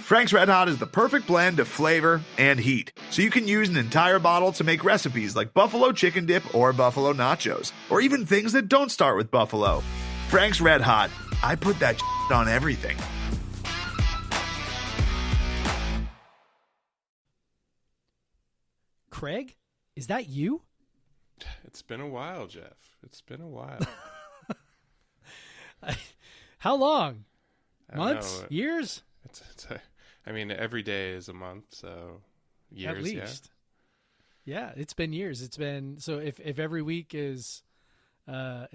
Frank's Red Hot is the perfect blend of flavor and heat, so you can use an entire bottle to make recipes like buffalo chicken dip or buffalo nachos, or even things that don't start with buffalo. Frank's Red Hot, I put that on everything. Craig, is that you? It's been a while, Jeff. It's been a while. How long? I don't Months? know. Years? Every day is a month, so years. At least. Yeah, it's been years. It's been so if every week is a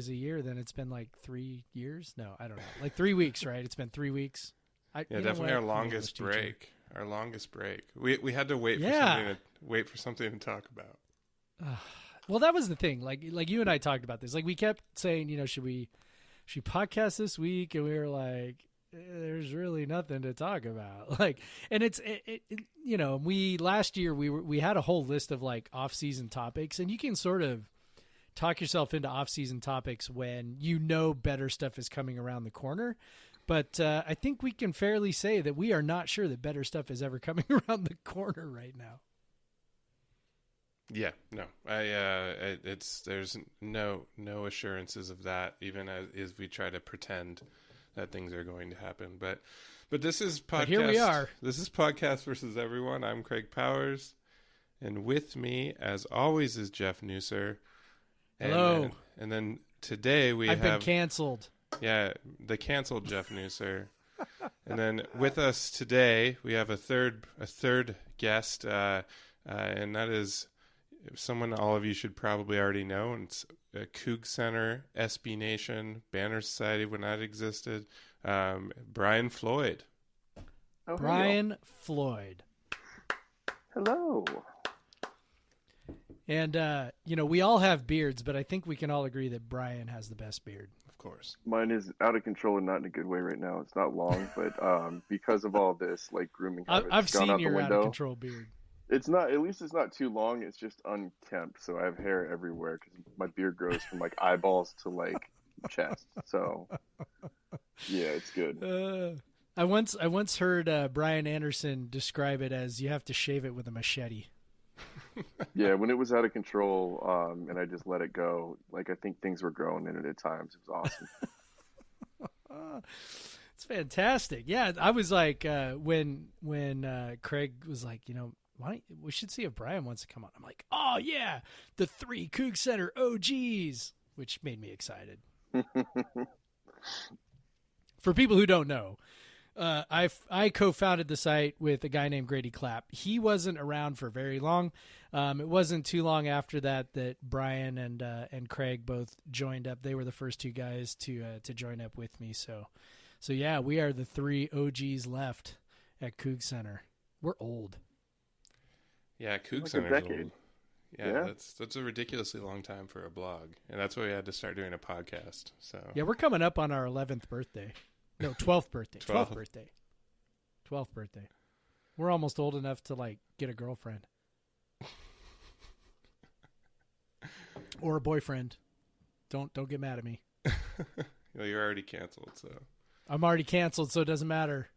year, then it's been like 3 years. No, I don't know. Like 3 weeks, right? It's been 3 weeks. Definitely our longest break. Our longest break. We had to wait for something to talk about. Well, that was the thing. Like you and I talked about this. Like we kept saying, should we podcast this week? And we were like, there's really nothing to talk about. Like, and we last year we had a whole list of like off-season topics, and you can sort of talk yourself into off-season topics when better stuff is coming around the corner. But I think we can fairly say that we are not sure that better stuff is ever coming around the corner right now. Yeah, no, there's no assurances of that, even as we try to pretend that things are going to happen. But this is podcast. But here we are. This is Podcast versus Everyone. I'm Craig Powers, and with me, as always, is Jeff Nusser. Hello. And then today I've been canceled. Yeah, the canceled Jeff Nusser. And then with us today, we have a third guest, and that is someone all of you should probably already know. And it's Coug Center, SB Nation, Banner Society when that existed. Brian Floyd. Oh, Brian Floyd. Hello. And, we all have beards, but I think we can all agree that Brian has the best beard. Of course. Mine is out of control and not in a good way right now. It's not long, but because of all this, like grooming habits, I've gone seen out your the window. out of control beard. It's not, at least it's not too long. It's just unkempt. So I have hair everywhere because my beard grows from like eyeballs to like chest. So yeah, it's good. I once heard Brian Anderson describe it as you have to shave it with a machete. Yeah, when it was out of control, and I just let it go, like I think things were growing in it at times. It was awesome. It's fantastic. Yeah, I was like, when Craig was like, we should see if Brian wants to come on. I'm like, oh yeah, the 3 Coug Center OGs, which made me excited. For people who don't know, I co-founded the site with a guy named Grady Clapp. He wasn't around for very long. It wasn't too long after that Brian and Craig both joined up. They were the first 2 guys to join up with me. So yeah, we are the 3 OGs left at Coug Center. We're old. Yeah, Coug Center's old. Yeah, that's a ridiculously long time for a blog, and that's why we had to start doing a podcast. So yeah, we're coming up on our 11th birthday. No, 12th birthday. 12th birthday. 12th birthday. We're almost old enough to like get a girlfriend or a boyfriend. Don't get mad at me. Well, you're already canceled, so I'm already canceled, so it doesn't matter.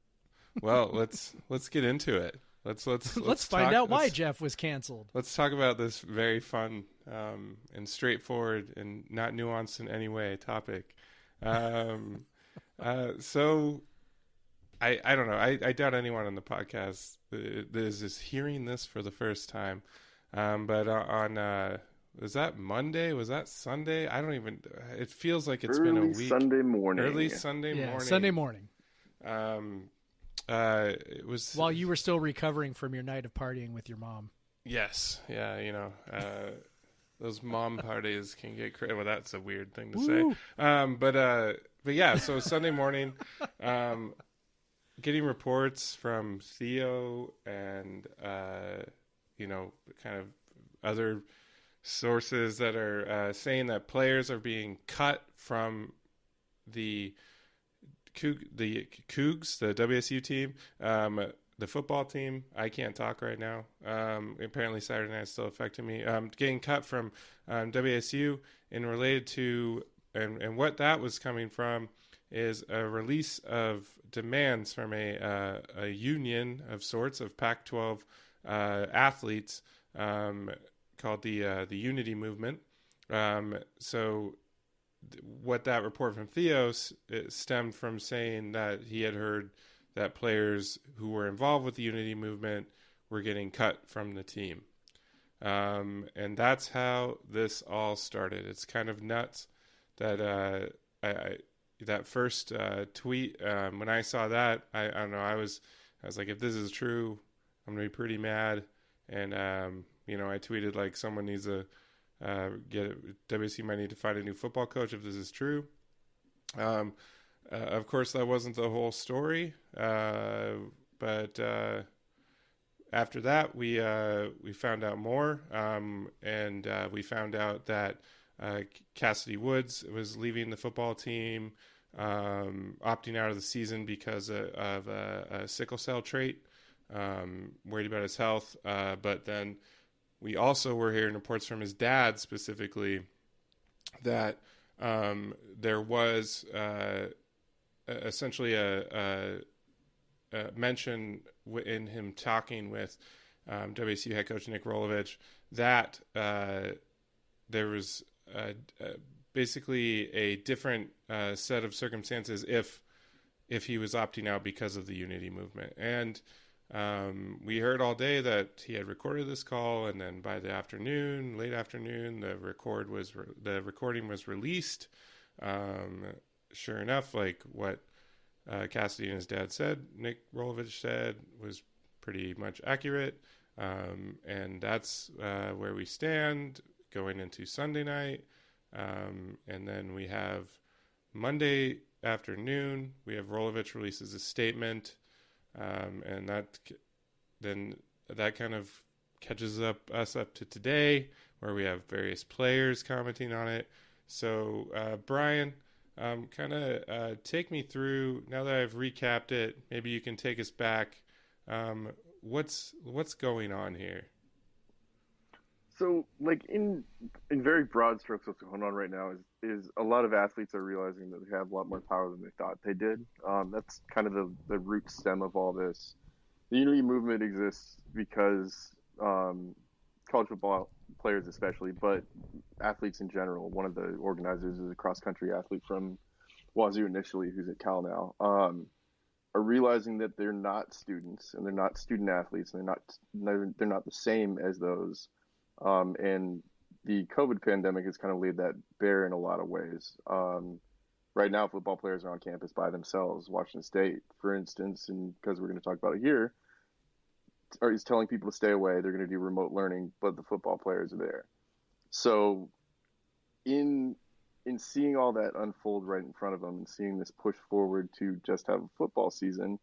Well, let's get into it. Let's find out why Jeff was canceled. Let's talk about this very fun and straightforward and not nuanced in any way topic. So I don't know. I doubt anyone on the podcast is hearing this for the first time. But on was that Monday? Was that Sunday? I don't even. It feels like it's been a week. Sunday morning. Early Sunday morning. Sunday morning. It was while you were still recovering from your night of partying with your mom. Yes. Yeah. Those mom parties can get crazy. Well, that's a weird thing to say. But yeah. So Sunday morning, getting reports from Theo and kind of other sources that are saying that players are being cut from the Cougs, the WSU team, the football team. I can't talk right now. Apparently Saturday night is still affecting me. Getting cut from WSU and related to, and what that was coming from is a release of demands from a union of sorts of Pac-12 athletes called the Unity Movement. So what that report from Theos stemmed from saying that he had heard that players who were involved with the Unity Movement were getting cut from the team. And that's how this all started. It's kind of nuts that that first tweet, when I saw that, I don't know, I was like, if this is true, I'm gonna be pretty mad. And I tweeted like, someone needs to WSU might need to find a new football coach if this is true. Of course, that wasn't the whole story, but after that, we found out more, and we found out that Cassidy Woods was leaving the football team, opting out of the season because of a sickle cell trait, worried about his health. But then we also were hearing reports from his dad specifically that there was essentially a mention in him talking with WSU head coach Nick Rolovich that there was basically a different set of circumstances if he was opting out because of the Unity Movement. And we heard all day that he had recorded this call, and then by the afternoon, late afternoon, the recording was released. Sure enough, like what Cassidy and his dad said, Nick Rolovich said, was pretty much accurate. And that's where we stand going into Sunday night. And then we have Monday afternoon, we have Rolovich releases a statement. And that kind of catches us up to today, where we have various players commenting on it. So, Brian, kind of take me through, now that I've recapped it, maybe you can take us back. What's going on here? So, like in very broad strokes, what's going on right now is a lot of athletes are realizing that they have a lot more power than they thought they did. That's kind of the root stem of all this. The Unity Movement exists because college football players especially, but athletes in general. One of the organizers is a cross-country athlete from Wazoo initially, who's at Cal now, are realizing that they're not students and they're not student athletes, and they're not the same as those. And the COVID pandemic has kind of laid that bare in a lot of ways. Right now, football players are on campus by themselves. Washington State, for instance, and because we're going to talk about it here, is telling people to stay away. They're going to do remote learning, but the football players are there. So in seeing all that unfold right in front of them and seeing this push forward to just have a football season,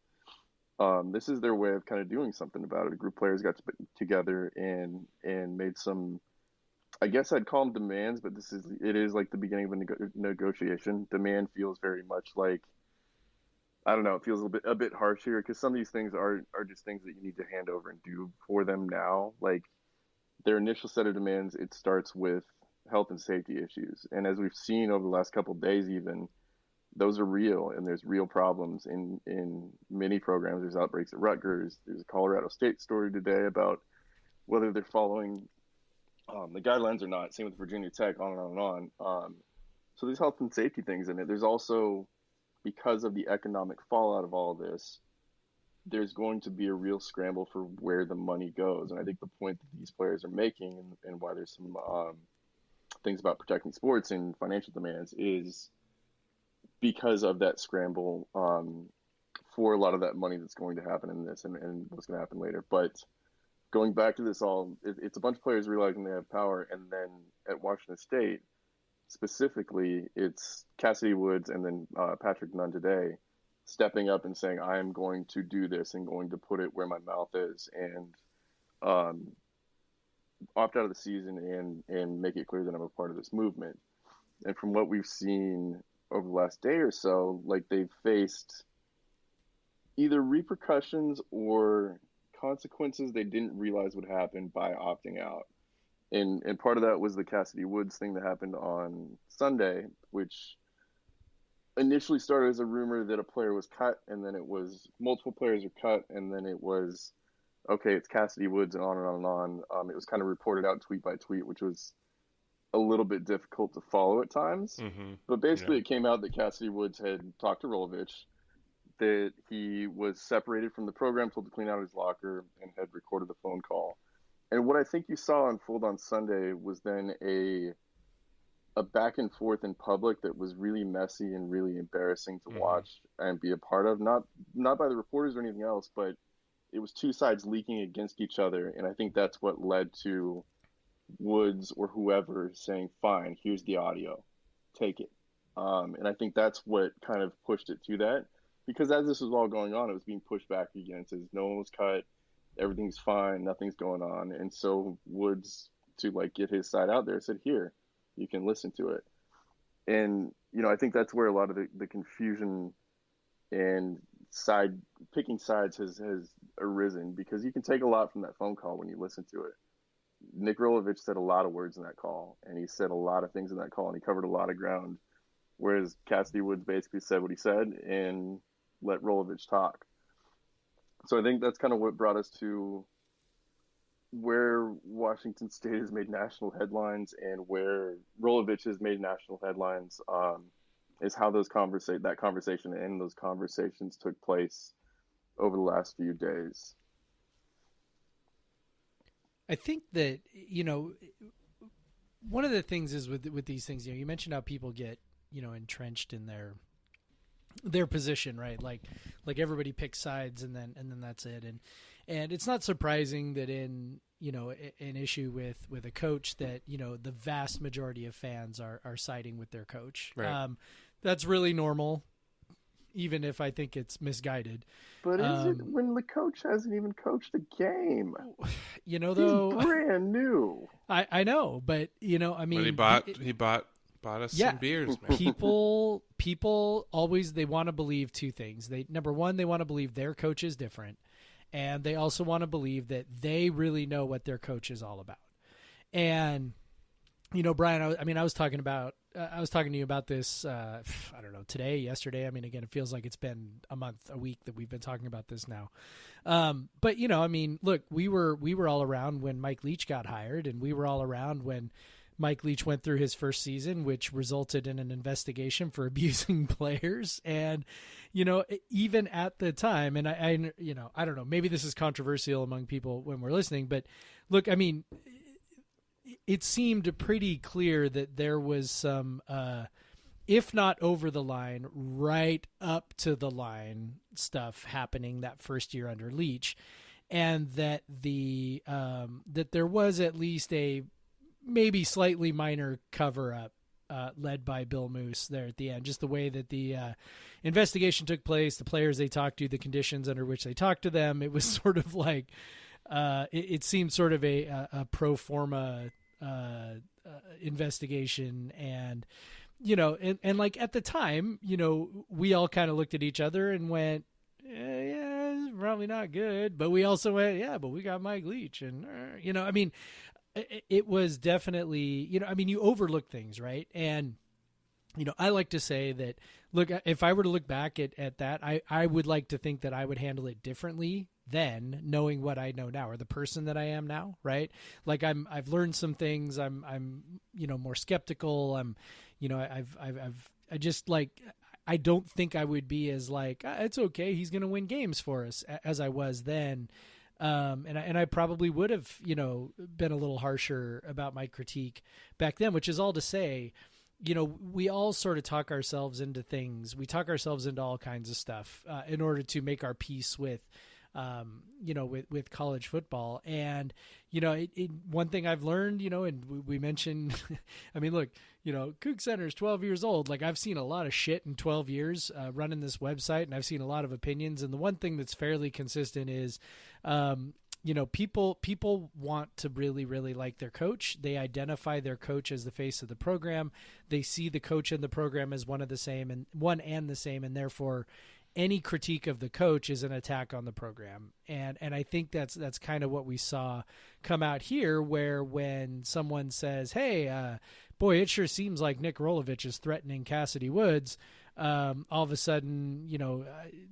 this is their way of kind of doing something about it. A group of players got together and made some, I guess I'd call them demands, but it is like the beginning of a negotiation. Demand feels very much like, I don't know, it feels a bit harsh here, because some of these things are just things that you need to hand over and do for them now. Like their initial set of demands, it starts with health and safety issues. And as we've seen over the last couple of days even, those are real, and there's real problems in many programs. There's outbreaks at Rutgers. There's a Colorado State story today about whether they're following the guidelines or not. Same with Virginia Tech, on and on and on. So there's health and safety things in it. There's also, because of the economic fallout of all of this, there's going to be a real scramble for where the money goes. And I think the point that these players are making, and why there's some things about protecting sports and financial demands, is because of that scramble for a lot of that money that's going to happen in this and what's going to happen later. But going back to this all, it's a bunch of players realizing they have power. And then at Washington State, specifically, it's Cassidy Woods and then Patrick Nunn today stepping up and saying, I am going to do this and going to put it where my mouth is, and opt out of the season and make it clear that I'm a part of this movement. And from what we've seen over the last day or so, like, they've faced either repercussions or consequences they didn't realize would happen by opting out. And part of that was the Cassidy Woods thing that happened on Sunday, which initially started as a rumor that a player was cut, and then it was multiple players are cut, and then it was, okay, it's Cassidy Woods, and on and on and on. It was kind of reported out tweet by tweet, which was a little bit difficult to follow at times. Mm-hmm. But basically, It came out that Cassidy Woods had talked to Rolovich, that he was separated from the program, told to clean out his locker, and had recorded the phone call. And what I think you saw unfold on Sunday was then a back and forth in public that was really messy and really embarrassing to watch and be a part of. Not by the reporters or anything else, but it was two sides leaking against each other. And I think that's what led to Woods or whoever saying, fine, here's the audio, take it. And I think that's what kind of pushed it to that, because as this was all going on, it was being pushed back again. It says no one was cut, everything's fine, nothing's going on. And so Woods, to like get his side out there, said, here, you can listen to it. And, I think that's where a lot of the confusion and picking sides has arisen, because you can take a lot from that phone call when you listen to it. Nick Rolovich said a lot of words in that call, and he said a lot of things in that call, and he covered a lot of ground, whereas Cassidy Woods basically said what he said and let Rolovich talk. So I think that's kind of what brought us to where Washington State has made national headlines and where Rolovich has made national headlines, is how that conversation and those conversations took place over the last few days. I think that, one of the things is with these things, you mentioned how people get, entrenched in their position, right? Like everybody picks sides and then that's it. And it's not surprising that in, an issue with a coach that, the vast majority of fans are siding with their coach. Right. That's really normal, even if I think it's misguided. But is it when the coach hasn't even coached a game? Though he's brand new. I know, but But he bought us some beers, man. People always, they want to believe two things. Number one, they want to believe their coach is different, and they also want to believe that they really know what their coach is all about. And Brian, I was talking to you about this, I don't know, today, yesterday. Again, it feels like it's been a week that we've been talking about this now. But, look, we were all around when Mike Leach got hired, and we were all around when Mike Leach went through his first season, which resulted in an investigation for abusing players. And, even at the time, and I don't know, maybe this is controversial among people when we're listening, but look, it seemed pretty clear that there was some, if not over the line, right up to the line stuff happening that first year under Leach, and that that there was at least a maybe slightly minor cover up led by Bill Moose there at the end. Just the way that the investigation took place, the players they talked to, the conditions under which they talked to them, it was sort of like it seemed sort of a pro forma investigation. And and like at the time, we all kind of looked at each other and went, yeah, it's probably not good, but we also went, yeah, but we got Mike Leach, and it was definitely, you overlook things, right? And I like to say that, look, if I were to look back at that, I would like to think that I would handle it differently then, knowing what I know now, or the person that I am now, right? Like I've learned some things. I'm more skeptical. I don't think I would be as like, it's okay, he's going to win games for us, as I was then. And I probably would have, been a little harsher about my critique back then, which is all to say, we all sort of talk ourselves into things. We talk ourselves into all kinds of stuff in order to make our peace with college football. And, one thing I've learned, and we mentioned, look, Kook Center is 12 years old. Like, I've seen a lot of shit in 12 years running this website, and I've seen a lot of opinions. And the one thing that's fairly consistent is, people want to really, really like their coach. They identify their coach as the face of the program. They see the coach and the program as one and the same, and therefore any critique of the coach is an attack on the program. And I think that's kind of what we saw come out here, where when someone says, hey, boy, it sure seems like Nick Rolovich is threatening Cassidy Woods, all of a sudden,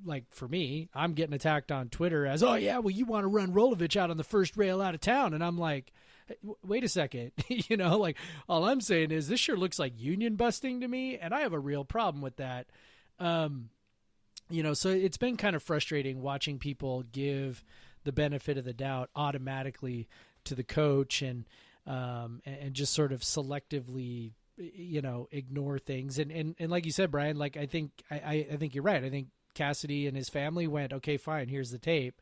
like for me, I'm getting attacked on Twitter as, oh yeah, well you want to run Rolovich out on the first rail out of town, and I'm like, wait a second, like all I'm saying is this sure looks like union busting to me, and I have a real problem with that. So it's been kind of frustrating watching people give the benefit of the doubt automatically to the coach and just sort of selectively, ignore things. And like you said, Brian, like I think you're right. I think Cassidy and his family went, okay, fine, here's the tape.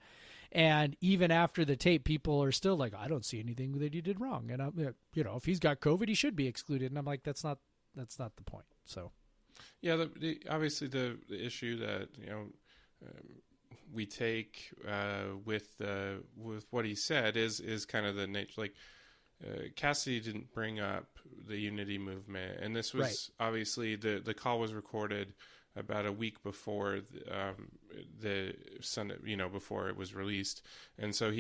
And even after the tape, people are still like, I don't see anything that he did wrong. And I'm, if he's got COVID, he should be excluded. And I'm like, that's not the point. So. Yeah, obviously the issue that we take with what he said is kind of the nature. Like Cassidy didn't bring up the unity movement, and this was obviously the call was recorded about a week before the Sunday, before it was released, and so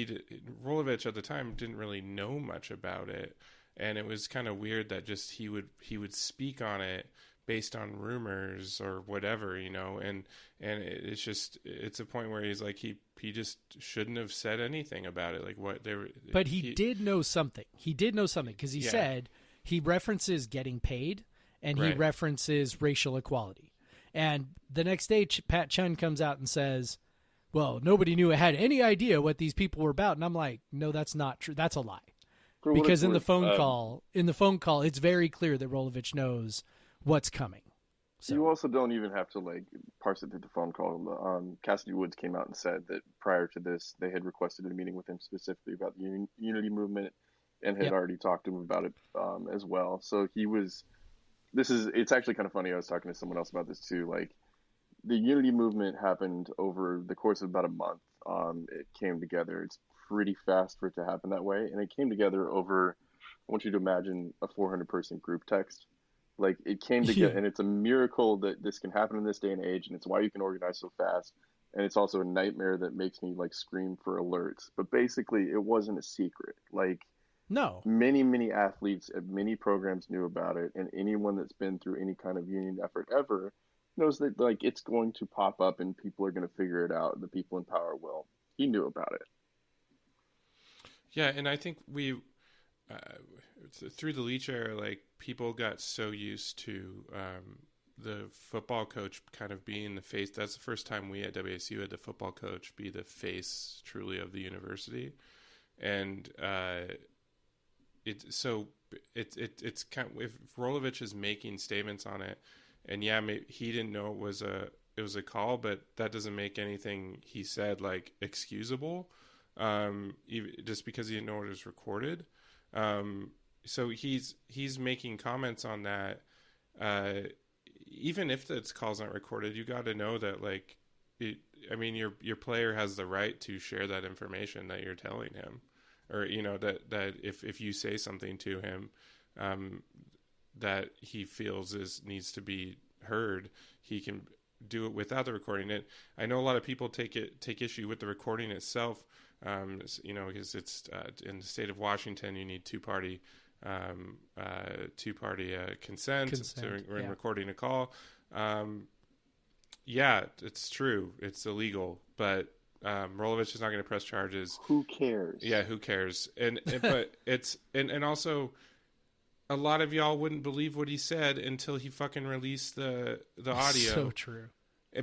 Rolovich at the time didn't really know much about it, and it was kind of weird that just he would speak on it based on rumors or whatever, and it's a point where he's like, he just shouldn't have said anything about it. Like what they were, but he did know something. He did know something because he said he references getting paid and he references racial equality. And the next day, Pat Chun comes out and says, well, nobody had any idea what these people were about. And I'm like, no, that's not true. That's a lie. Because in the phone call, it's very clear that Rolovich knows what's coming. So. You also don't even have to parse it through the phone call. Cassidy Woods came out and said that prior to this, they had requested a meeting with him specifically about the unity movement and had already talked to him about it as well. So it's actually kind of funny. I was talking to someone else about this too. Like the unity movement happened over the course of about a month. It came together. It's pretty fast for it to happen that way. And it came together over, I want you to imagine a 400-person group text. Like it came together, and it's a miracle that this can happen in this day and age, and it's why you can organize so fast. And it's also a nightmare that makes me scream for alerts. But basically, it wasn't a secret. No, many athletes at many programs knew about it, and anyone that's been through any kind of union effort ever knows that it's going to pop up, and people are going to figure it out. The people in power will. He knew about it. Yeah, and I think we. Through the Leach era, people got so used to the football coach kind of being the face. That's the first time we at WSU had the football coach be the face truly of the university, and it's kind of, if Rolovich is making statements on it, and maybe he didn't know it was a call, but that doesn't make anything he said excusable, even just because he didn't know it was recorded. So he's making comments on that. Even if this call's not recorded, you got to know that your player has the right to share that information that you're telling him, or that if you say something to him that he feels needs to be heard, he can do it without the recording. It. I know a lot of people take issue with the recording itself. Because it's in the state of Washington, you need two-party consent when recording a call. It's true, it's illegal, but Rolovich is not going to press charges. Who cares? Yeah, who cares? But it's and also a lot of y'all wouldn't believe what he said until he fucking released the audio. So true.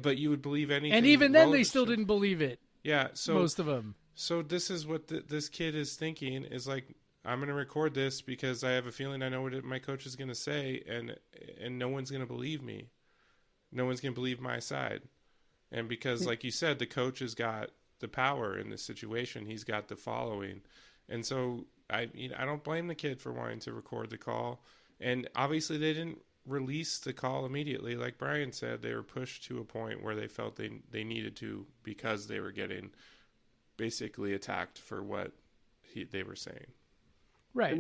But you would believe anything. And even then, they still didn't believe it. Yeah, so most of them. So this is what this kid is thinking, is I'm going to record this because I have a feeling I know what my coach is going to say, and no one's going to believe me. No one's going to believe my side. And because, like you said, the coach has got the power in this situation. He's got the following. And so I don't blame the kid for wanting to record the call. And obviously they didn't release the call immediately. Like Brian said, they were pushed to a point where they felt they needed to, because they were getting basically attacked for what they were saying. Right.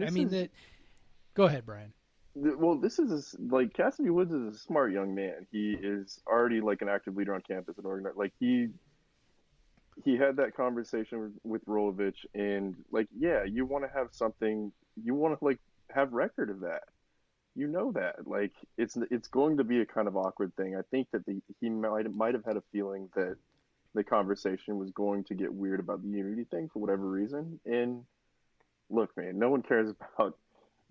Go ahead, Brian. Well, this is Cassidy Woods is a smart young man. He is already an active leader on campus and organizer. He had that conversation with Rolovich, and you want to have something, you want to have record of that. you know that. Like it's going to be a kind of awkward thing. I think that he might have had a feeling that the conversation was going to get weird about the unity thing for whatever reason. And look, man, no one cares about.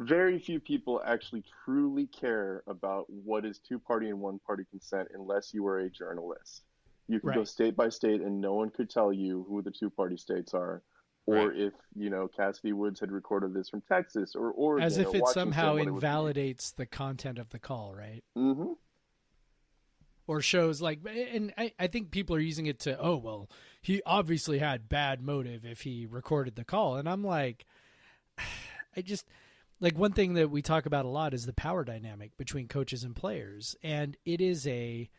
Very few people actually truly care about what is two-party and one-party consent unless you are a journalist. You can go Right. state by state, and no one could tell you who the two-party states are, or Right. if Cassidy Woods had recorded this from Texas or Oregon As if or it Washington, somehow what it would be. invalidates the content of the call, right? Mm-hmm. Or shows like, and I think people are using it to, oh, well, he obviously had bad motive if he recorded the call. And I'm like, I just, like, one thing that we talk about a lot is the power dynamic between coaches and players. And it is a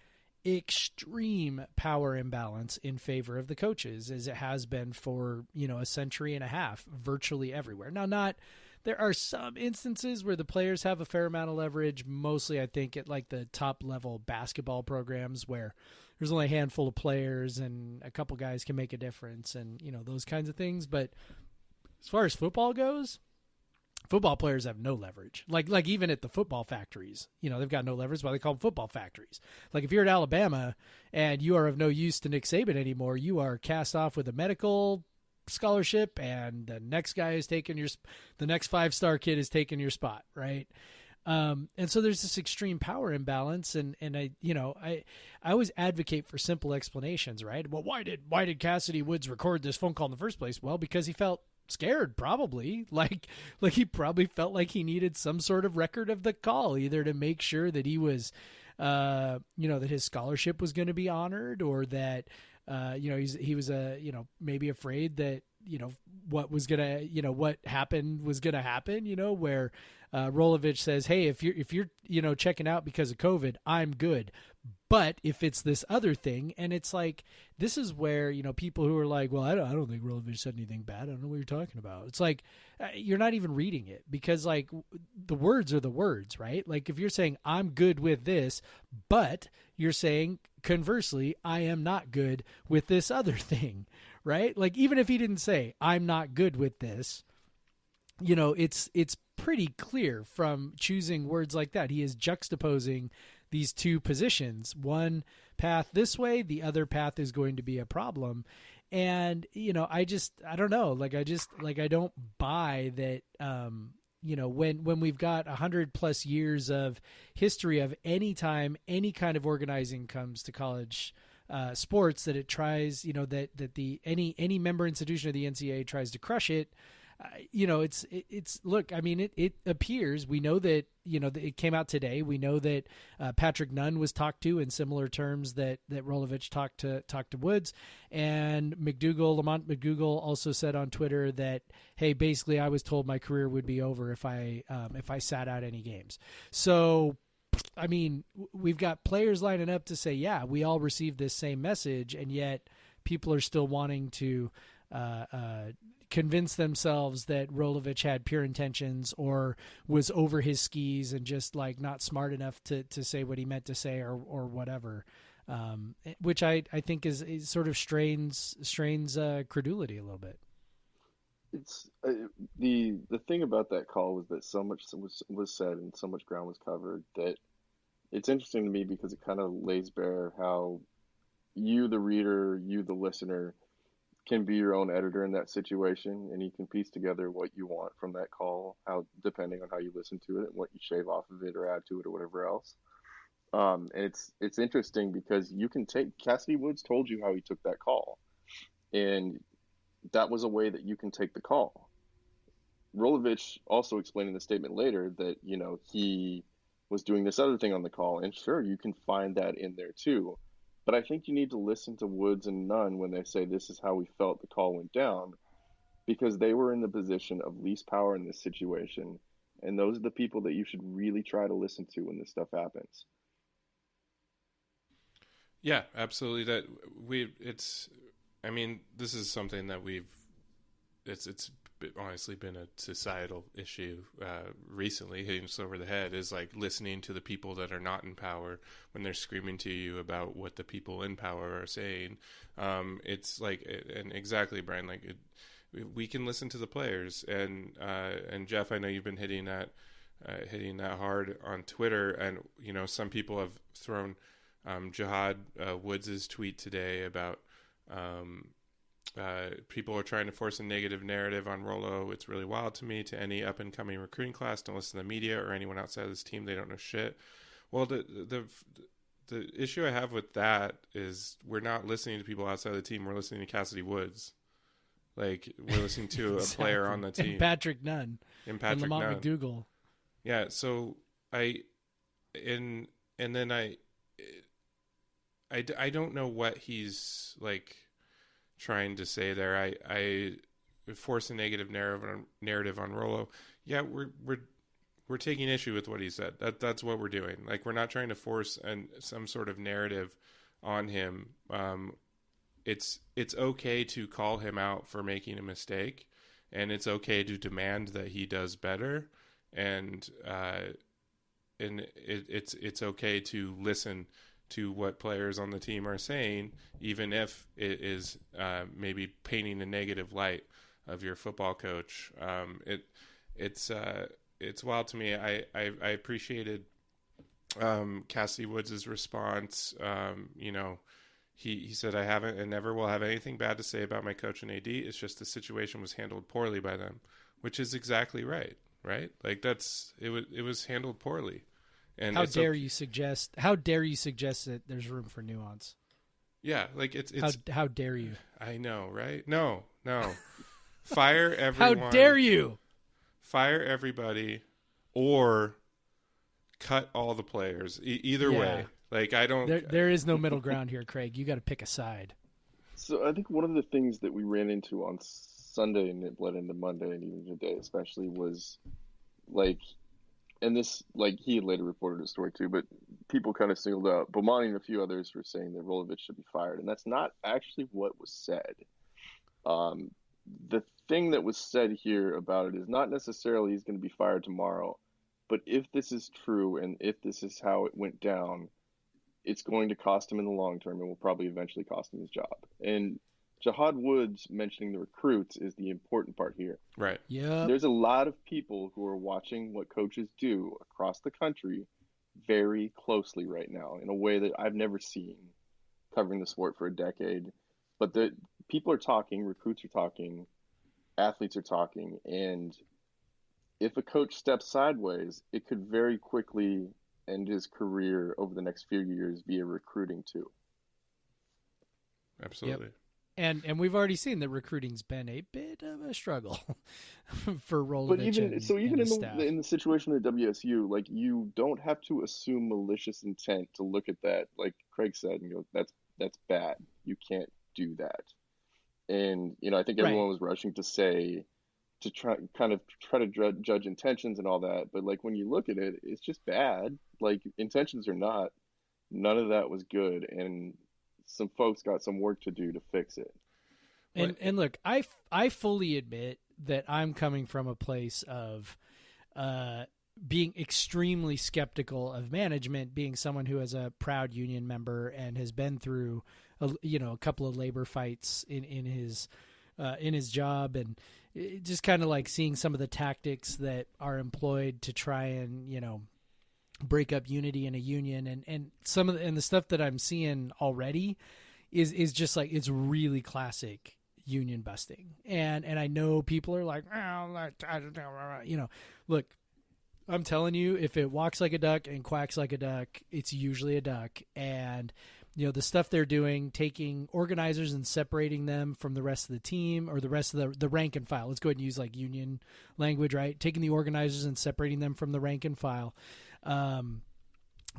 extreme power imbalance in favor of the coaches, as it has been for, a century and a half, virtually everywhere. Now, there are some instances where the players have a fair amount of leverage, mostly I think at like the top level basketball programs where there's only a handful of players and a couple guys can make a difference and, those kinds of things. But as far as football goes, football players have no leverage. Like even at the football factories, they've got no leverage. Why they call them football factories. Like if you're at Alabama and you are of no use to Nick Saban anymore, you are cast off with a medical scholarship, and the next guy is taking the next 5-star kid is taking your spot, right? And so there's this extreme power imbalance, and I always advocate for simple explanations, right? Well, why did Cassidy Woods record this phone call in the first place? Well, because he felt scared, probably. Like he probably felt like he needed some sort of record of the call, either to make sure that he was that his scholarship was going to be honored, or that he was maybe afraid that what happened was gonna happen. Where Rolovich says, "Hey, if you're checking out because of COVID, I'm good. But if it's this other thing," and it's like, this is where, people who are like, well, I don't think Rolovich said anything bad. I don't know what you're talking about. It's like, you're not even reading it, because like the words are the words, right? Like if you're saying I'm good with this, but you're saying conversely, I am not good with this other thing, right? Like even if he didn't say I'm not good with this, it's pretty clear from choosing words like that. He is juxtaposing these two positions, one path this way, the other path is going to be a problem. And, I don't know. I don't buy that, when we've got 100+ years of history of any time, any kind of organizing comes to college sports, that it tries, any member institution of the NCAA tries to crush it. Look, I mean, it appears, we know that, that it came out today. We know that Patrick Nunn was talked to in similar terms that Rolovich talked to Woods, and Lamont McDougal also said on Twitter that, hey, basically I was told my career would be over if I sat out any games. So, I mean, we've got players lining up to say, yeah, we all received this same message, and yet people are still wanting to convince themselves that Rolovich had pure intentions or was over his skis and just like not smart enough to say what he meant to say or whatever, which I think is sort of strains credulity a little bit. It's the thing about that call was that so much was said and so much ground was covered, that it's interesting to me because it kind of lays bare how you, the reader, you, the listener, can be your own editor in that situation, and you can piece together what you want from that call, how, depending on how you listen to it and what you shave off of it or add to it or whatever else. And it's interesting because you can take, Cassidy Woods told you how he took that call, and that was a way that you can take the call. Rolovich also explained in the statement later that, he was doing this other thing on the call, and sure, you can find that in there too. But I think you need to listen to Woods and Nunn when they say this is how we felt the call went down, because they were in the position of least power in this situation. And those are the people that you should really try to listen to when this stuff happens. Yeah, absolutely. This is something that it's honestly been a societal issue recently, hitting us over the head, is like listening to the people that are not in power when they're screaming to you about what the people in power are saying. It's like, and exactly, Brian, like we can listen to the players, and Jeff, I know you've been hitting at hitting that hard on Twitter. And, some people have thrown Jihad Woods' tweet today about people are trying to force a negative narrative on Rolo. It's really wild to me. To any up-and-coming recruiting class, don't listen to the media or anyone outside of this team. They don't know shit. Well, the issue I have with that is we're not listening to people outside the team. We're listening to Cassidy Woods. Like, we're listening to a player on the team. And Patrick Nunn. And Patrick Lamont Nunn. McDougal. Yeah, so I don't know what he's, like, trying to say there. I force a negative narrative on Rolo. Yeah, we're taking issue with what he said. That's what we're doing. Like, we're not trying to force some sort of narrative on him. It's okay to call him out for making a mistake, and it's okay to demand that he does better, and it's okay to listen to what players on the team are saying, even if it is maybe painting a negative light of your football coach. It's wild to me. I appreciated Cassidy Woods' response. He said, "I haven't and never will have anything bad to say about my coach and AD. It's just the situation was handled poorly by them," which is exactly right. Right? Like, it was handled poorly. And how dare you suggest that there's room for nuance? Yeah, like it's how dare you? I know, right? No. Fire everyone. How dare you? Fire everybody or cut all the players. Either way. Like, I don't there is no middle ground here, Craig. You got to pick a side. So I think one of the things that we ran into on Sunday and it bled into Monday and even today especially was, like, and this, like, he had later reported a story too, but people kind of singled out Bomani and a few others were saying that Rolovich should be fired, and that's not actually what was said. The thing that was said here about it is not necessarily he's going to be fired tomorrow, but if this is true and if this is how it went down, it's going to cost him in the long term and will probably eventually cost him his job. And Jihad Woods mentioning the recruits is the important part here. Right. Yeah. There's a lot of people who are watching what coaches do across the country very closely right now in a way that I've never seen covering the sport for a decade. But the people are talking, recruits are talking, athletes are talking, and if a coach steps sideways, it could very quickly end his career over the next few years via recruiting too. Absolutely. Yep. And we've already seen that recruiting's been a bit of a struggle for Rolovich. But even in the situation at WSU, like, you don't have to assume malicious intent to look at that, like Craig said, and go, that's bad. You can't do that. And I think everyone was rushing to say to try to judge intentions and all that, but like when you look at it, it's just bad. Like, intentions or not, none of that was good, and some folks got some work to do to fix it. And look, I fully admit that I'm coming from a place of being extremely skeptical of management, being someone who is a proud union member and has been through a couple of labor fights in his job, and just kind of like seeing some of the tactics that are employed to try and break up unity in a union, and some of the stuff that I'm seeing already is just like, it's really classic union busting. And I know people are like, look, I'm telling you, if it walks like a duck and quacks like a duck, it's usually a duck. And the stuff they're doing, taking organizers and separating them from the rest of the team, or the rest of the rank and file. Let's go ahead and use like union language, right? Taking the organizers and separating them from the rank and file.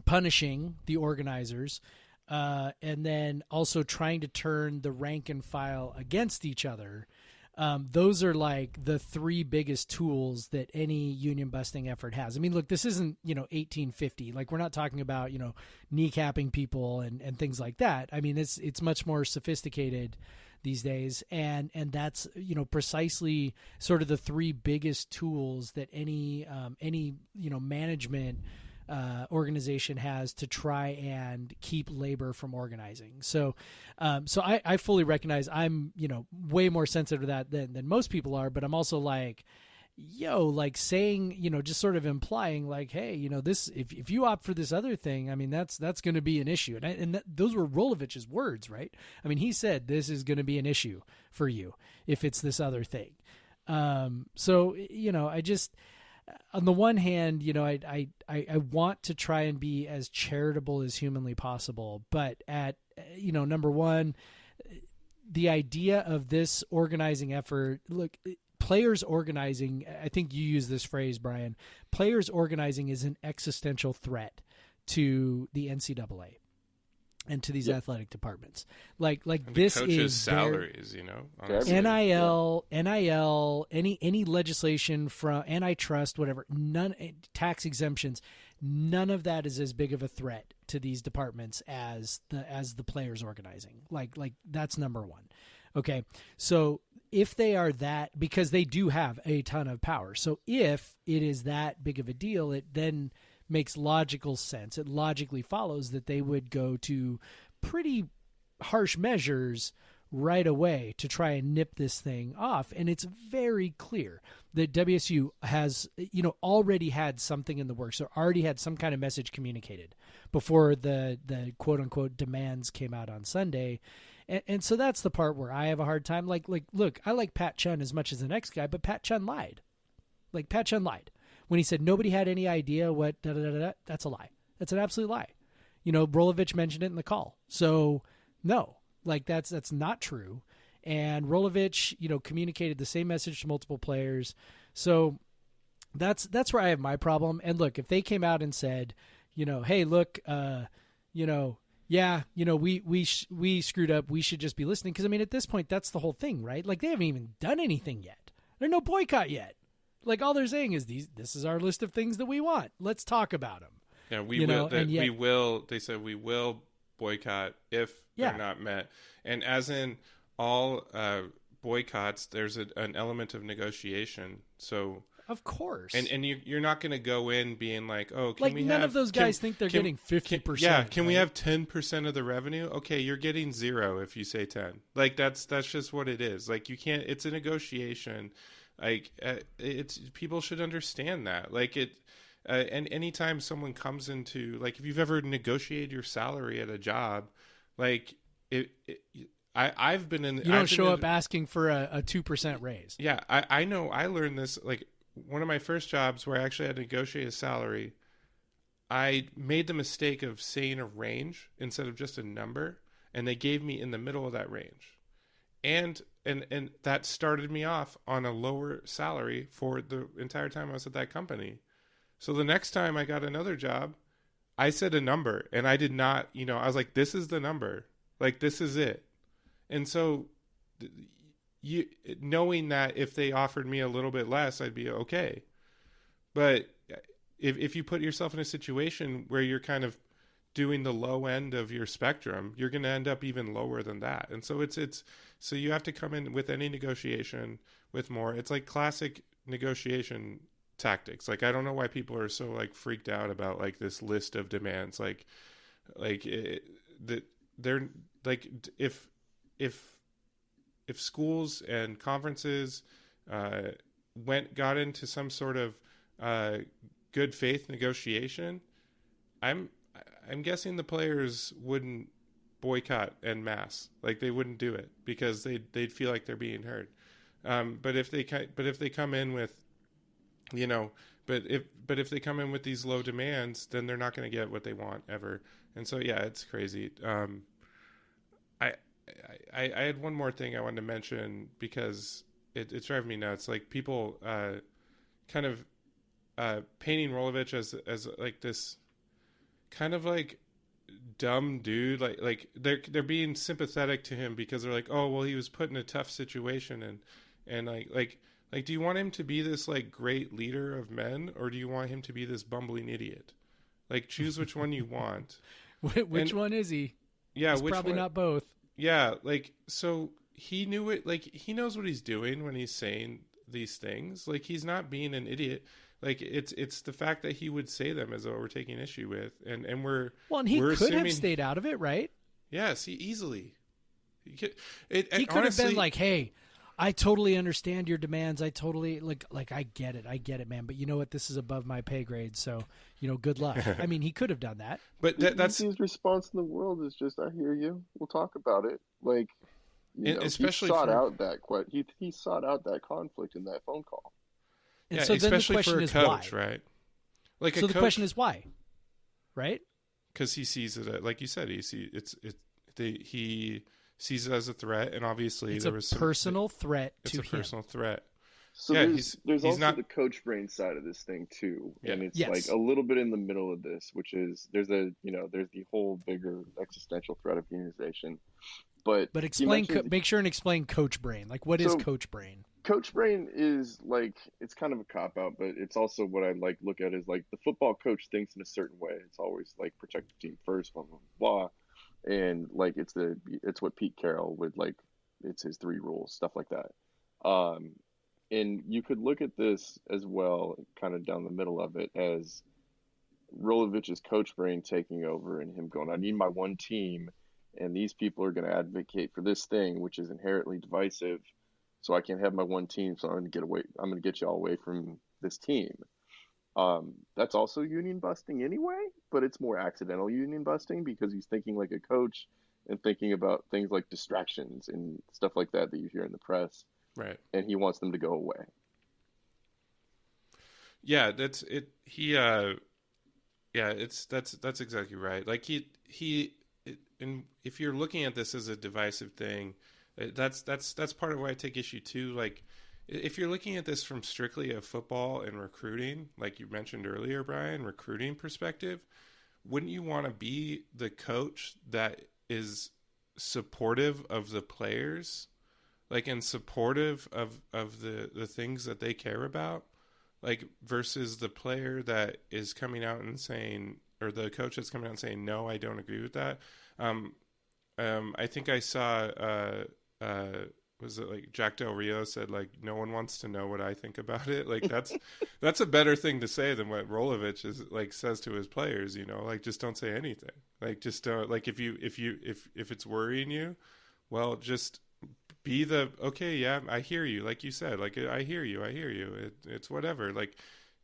Punishing the organizers, and then also trying to turn the rank and file against each other. Those are like the three biggest tools that any union busting effort has. I mean, look, this isn't 1850. Like, we're not talking about kneecapping people and things like that. I mean, it's much more sophisticated these days, and that's precisely sort of the three biggest tools that any management organization has to try and keep labor from organizing. So I fully recognize I'm way more sensitive to that than most people are, but I'm also like, like saying, just sort of implying like, hey, this, if you opt for this other thing, I mean, that's going to be an issue. And those were Rolovich's words, right? I mean, he said, this is going to be an issue for you if it's this other thing. So, I just, on the one hand, I want to try and be as charitable as humanly possible, but at, number one, the idea of this organizing effort, look, players organizing, I think you use this phrase, Brian, players organizing is an existential threat to the NCAA and to these athletic departments. Like and this coaches' is salaries, honestly. NIL, any legislation from antitrust, whatever, none, tax exemptions, none of that is as big of a threat to these departments as the players organizing. Like that's number one. Okay. So if they are that, because they do have a ton of power. So if it is that big of a deal, it then makes logical sense. It logically follows that they would go to pretty harsh measures right away to try and nip this thing off. And it's very clear that WSU has, already had something in the works, or already had some kind of message communicated before the quote unquote demands came out on Sunday. And so that's the part where I have a hard time. Like, look, I like Pat Chun as much as the next guy, but Pat Chun lied. Like, Pat Chun lied when he said nobody had any idea what That's a lie. That's an absolute lie. Rolovich mentioned it in the call. So no, like that's not true. And Rolovich, communicated the same message to multiple players. So that's where I have my problem. And look, if they came out and said, hey, look, yeah, we screwed up. We should just be listening. Because, I mean, at this point, that's the whole thing, right? Like, they haven't even done anything yet. There's no boycott yet. Like, all they're saying is, this is our list of things that we want. Let's talk about them. Yeah, we will. They said we will boycott if they're not met. And as in all boycotts, there's an element of negotiation. So... Of course. And you're not going to go in being like, oh, can like we none have... of those guys think they're getting 50%. Yeah, can we have 10% of the revenue? Okay, you're getting 0 if you say 10. Like, that's just what it is. Like, you can't... It's a negotiation. Like, it's people should understand that. Like, and anytime someone comes into... Like, if you've ever negotiated your salary at a job, like, I've been in... You don't show up asking for a 2% raise. Yeah, I know. I learned this, like... One of my first jobs where I actually had to negotiate a salary, I made the mistake of saying a range instead of just a number, and they gave me in the middle of that range. And that started me off on a lower salary for the entire time I was at that company. So the next time I got another job, I said a number, and I did not, I was like, this is the number. Like, this is it. And so... knowing that if they offered me a little bit less, I'd be okay. But if you put yourself in a situation where you're kind of doing the low end of your spectrum, you're going to end up even lower than that. And so so you have to come in with any negotiation with more. It's like classic negotiation tactics. Like, I don't know why people are so like freaked out about like this list of demands. They're like, if schools and conferences got into some sort of good faith negotiation, I'm guessing the players wouldn't boycott en masse. Like, they wouldn't do it because they'd feel like they're being heard. But if they come in with, but if they come in with these low demands, then they're not going to get what they want ever. And so yeah, it's crazy. I had one more thing I wanted to mention because it's driving me nuts. Like, people kind of painting Rolovich as like this kind of like dumb dude. Like they're being sympathetic to him because they're like, oh well, he was put in a tough situation, and like do you want him to be this like great leader of men, or do you want him to be this bumbling idiot? Like, choose which one you want. Which one is he? Yeah, it's probably not both. Yeah, like, so he knew it, like, he knows what he's doing when he's saying these things. Like, he's not being an idiot. Like, it's the fact that he would say them as though we're taking issue with, and we're... Well, and he could have stayed out of it, right? Yes, easily. He could have been like, hey, I totally understand your demands. I totally like I get it, man. But you know what? This is above my pay grade, so good luck. I mean, he could have done that. But that's his response in the world is just, "I hear you. We'll talk about it." Like, especially he sought out he sought out that conflict in that phone call. And so then the question is coach, why? Right? Like, so the question is why, right? Because he sees it, like you said, he sees it as a threat, and obviously it's there was personal threat to him. It's a personal threat. So there's also the coach brain side of this thing too, and it's like a little bit in the middle of this, which is there's the whole bigger existential threat of unionization. But explain, make sure and explain coach brain. Like, what is coach brain? Coach brain is like, it's kind of a cop out, but it's also what I look at is like the football coach thinks in a certain way. It's always like protect the team first, blah blah blah, and like it's what Pete Carroll would like. It's his 3 rules, stuff like that. And you could look at this as well, kind of down the middle of it, as Rolovich's coach brain taking over and him going, "I need my one team, and these people are going to advocate for this thing, which is inherently divisive. So I can't have my one team. So I'm going to get y'all away from this team." That's also union busting anyway, but it's more accidental union busting because he's thinking like a coach and thinking about things like distractions and stuff like that you hear in the press. Right. And he wants them to go away. Yeah, that's it. That's exactly right. Like and if you're looking at this as a divisive thing, that's part of why I take issue too. Like, if you're looking at this from strictly a football and recruiting, like you mentioned earlier, Brian, recruiting perspective, wouldn't you want to be the coach that is supportive of the players? Like, and supportive of the things that they care about, like, versus the player that is coming out and saying, or the coach that's coming out and saying, "No, I don't agree with that." I think I saw, was it like Jack Del Rio said, like, "No one wants to know what I think about it." Like, that's a better thing to say than what Rolovich is like says to his players. Like, just don't say anything. Like, just don't. Like, if it's worrying you, well, just be okay, yeah, I hear you. Like you said, like, I hear you. It's whatever. Like,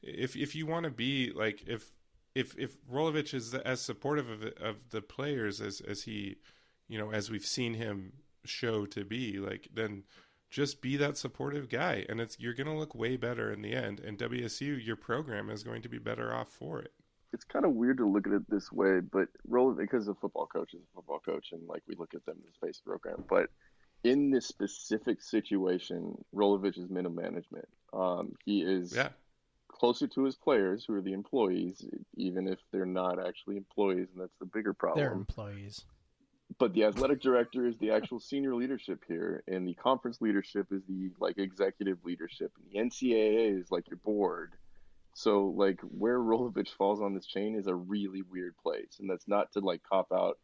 if you want to be like, if Rolovich is as supportive of the players as he, as we've seen him show to be, like, then just be that supportive guy, and you're going to look way better in the end. And WSU, your program is going to be better off for it. It's kind of weird to look at it this way, but because a football coach is a football coach, and like we look at them as a space program, but in this specific situation, Rolovich is middle management. He is closer to his players, who are the employees, even if they're not actually employees, and that's the bigger problem. They're employees. But the athletic director is the actual senior leadership here, and the conference leadership is the like executive leadership, and the NCAA is like your board. So like where Rolovich falls on this chain is a really weird place, and that's not to like cop out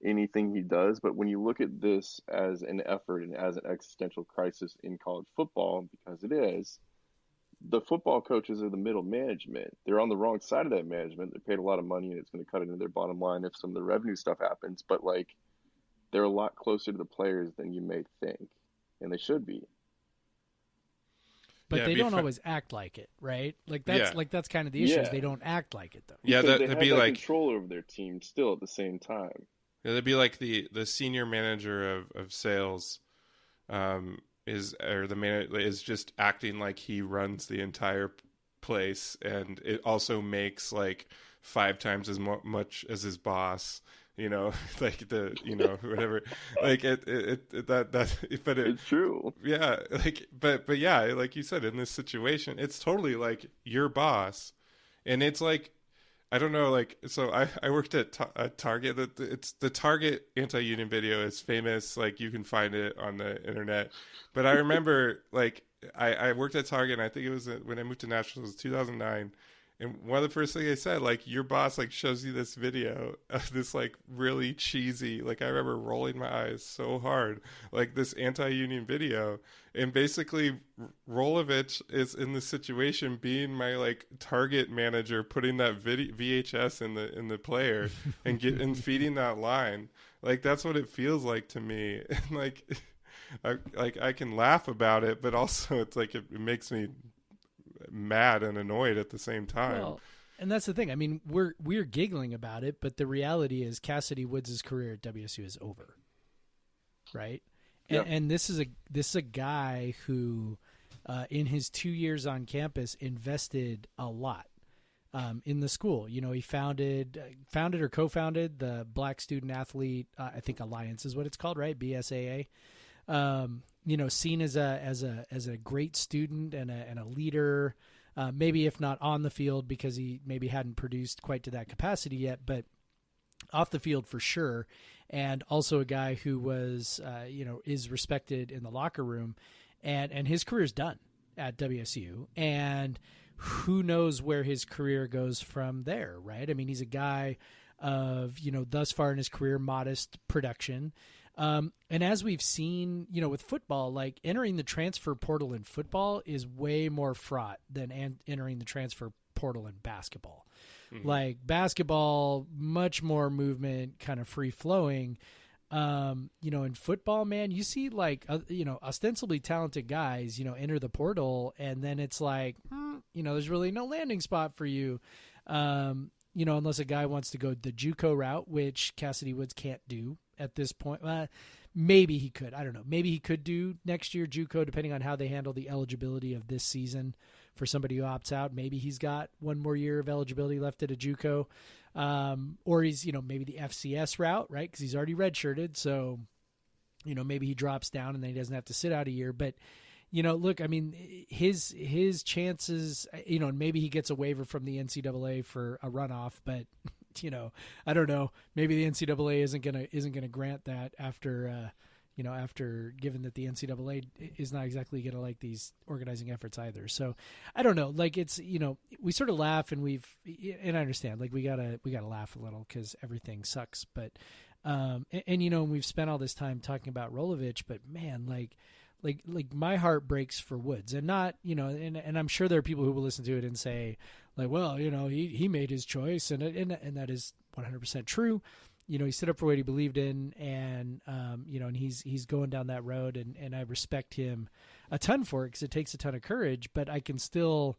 anything he does, but when you look at this as an effort and as an existential crisis in college football, because it is, the football coaches are the middle management. They're on the wrong side of that management. They're paid a lot of money, and it's going to cut into their bottom line if some of the revenue stuff happens, but like they're a lot closer to the players than you may think, and they should be. But they don't always act like it, right? Like that's kind of the issue. Is they don't act like it though. Yeah, that'd be like control over their team still at the same time. Yeah, that'd be like the senior manager of sales, is just acting like he runs the entire place, and it also makes like 5 times as much as his boss. Like whatever, like but it's true. Yeah, like, but yeah, like you said, in this situation, it's totally like your boss, and it's like, I don't know, like, so I worked at Target. It's the Target anti-union video is famous. Like, you can find it on the internet. But I remember, like, I worked at Target, and I think it was when I moved to Nashville, it was 2009. And one of the first things they said, like, your boss, like, shows you this video of this, like, really cheesy, like, I remember rolling my eyes so hard, like, this anti-union video. And basically, Rolovich is in the situation being my, like, Target manager, putting that VHS in the player and feeding that line. Like, that's what it feels like to me. And, like, I can laugh about it, but also it's like it makes me mad and annoyed at the same time. Well, and that's the thing. I mean, we're giggling about it, but the reality is Cassidy Woods' career at WSU is over, right? Yep. And this is a guy who, in his 2 years on campus, invested a lot in the school. You know, he founded or co-founded the Black Student Athlete, I think Alliance is what it's called, right? BSAA. You know, seen as a great student and a leader. Maybe if not on the field because he maybe hadn't produced quite to that capacity yet, but off the field for sure. And also a guy who was, is respected in the locker room, and his career's done at WSU. And who knows where his career goes from there, right? I mean, he's a guy of, thus far in his career, modest production. And as we've seen, with football, like entering the transfer portal in football is way more fraught than entering the transfer portal in basketball. Mm-hmm. Like basketball, much more movement, kind of free flowing. In football, man, you see like, ostensibly talented guys, enter the portal, and then it's like, there's really no landing spot for you. Unless a guy wants to go the JUCO route, which Cassidy Woods can't do at this point. Maybe he could. I don't know. Maybe he could do next year JUCO, depending on how they handle the eligibility of this season for somebody who opts out. Maybe he's got one more year of eligibility left at a JUCO. Or he's, maybe the FCS route, right? Because he's already redshirted. So, maybe he drops down and then he doesn't have to sit out a year. But, look, I mean, his chances, and maybe he gets a waiver from the NCAA for a runoff, but I don't know. Maybe the NCAA isn't gonna grant that after given that the NCAA is not exactly gonna like these organizing efforts either. So I don't know. Like it's we sort of laugh and I understand like we gotta laugh a little because everything sucks. But and we've spent all this time talking about Rolovich, but man, like my heart breaks for Woods, and not and I'm sure there are people who will listen to it and say like, well, he made his choice, and that is 100% true. He stood up for what he believed in, and and he's going down that road, and I respect him a ton for it because it takes a ton of courage. But I can still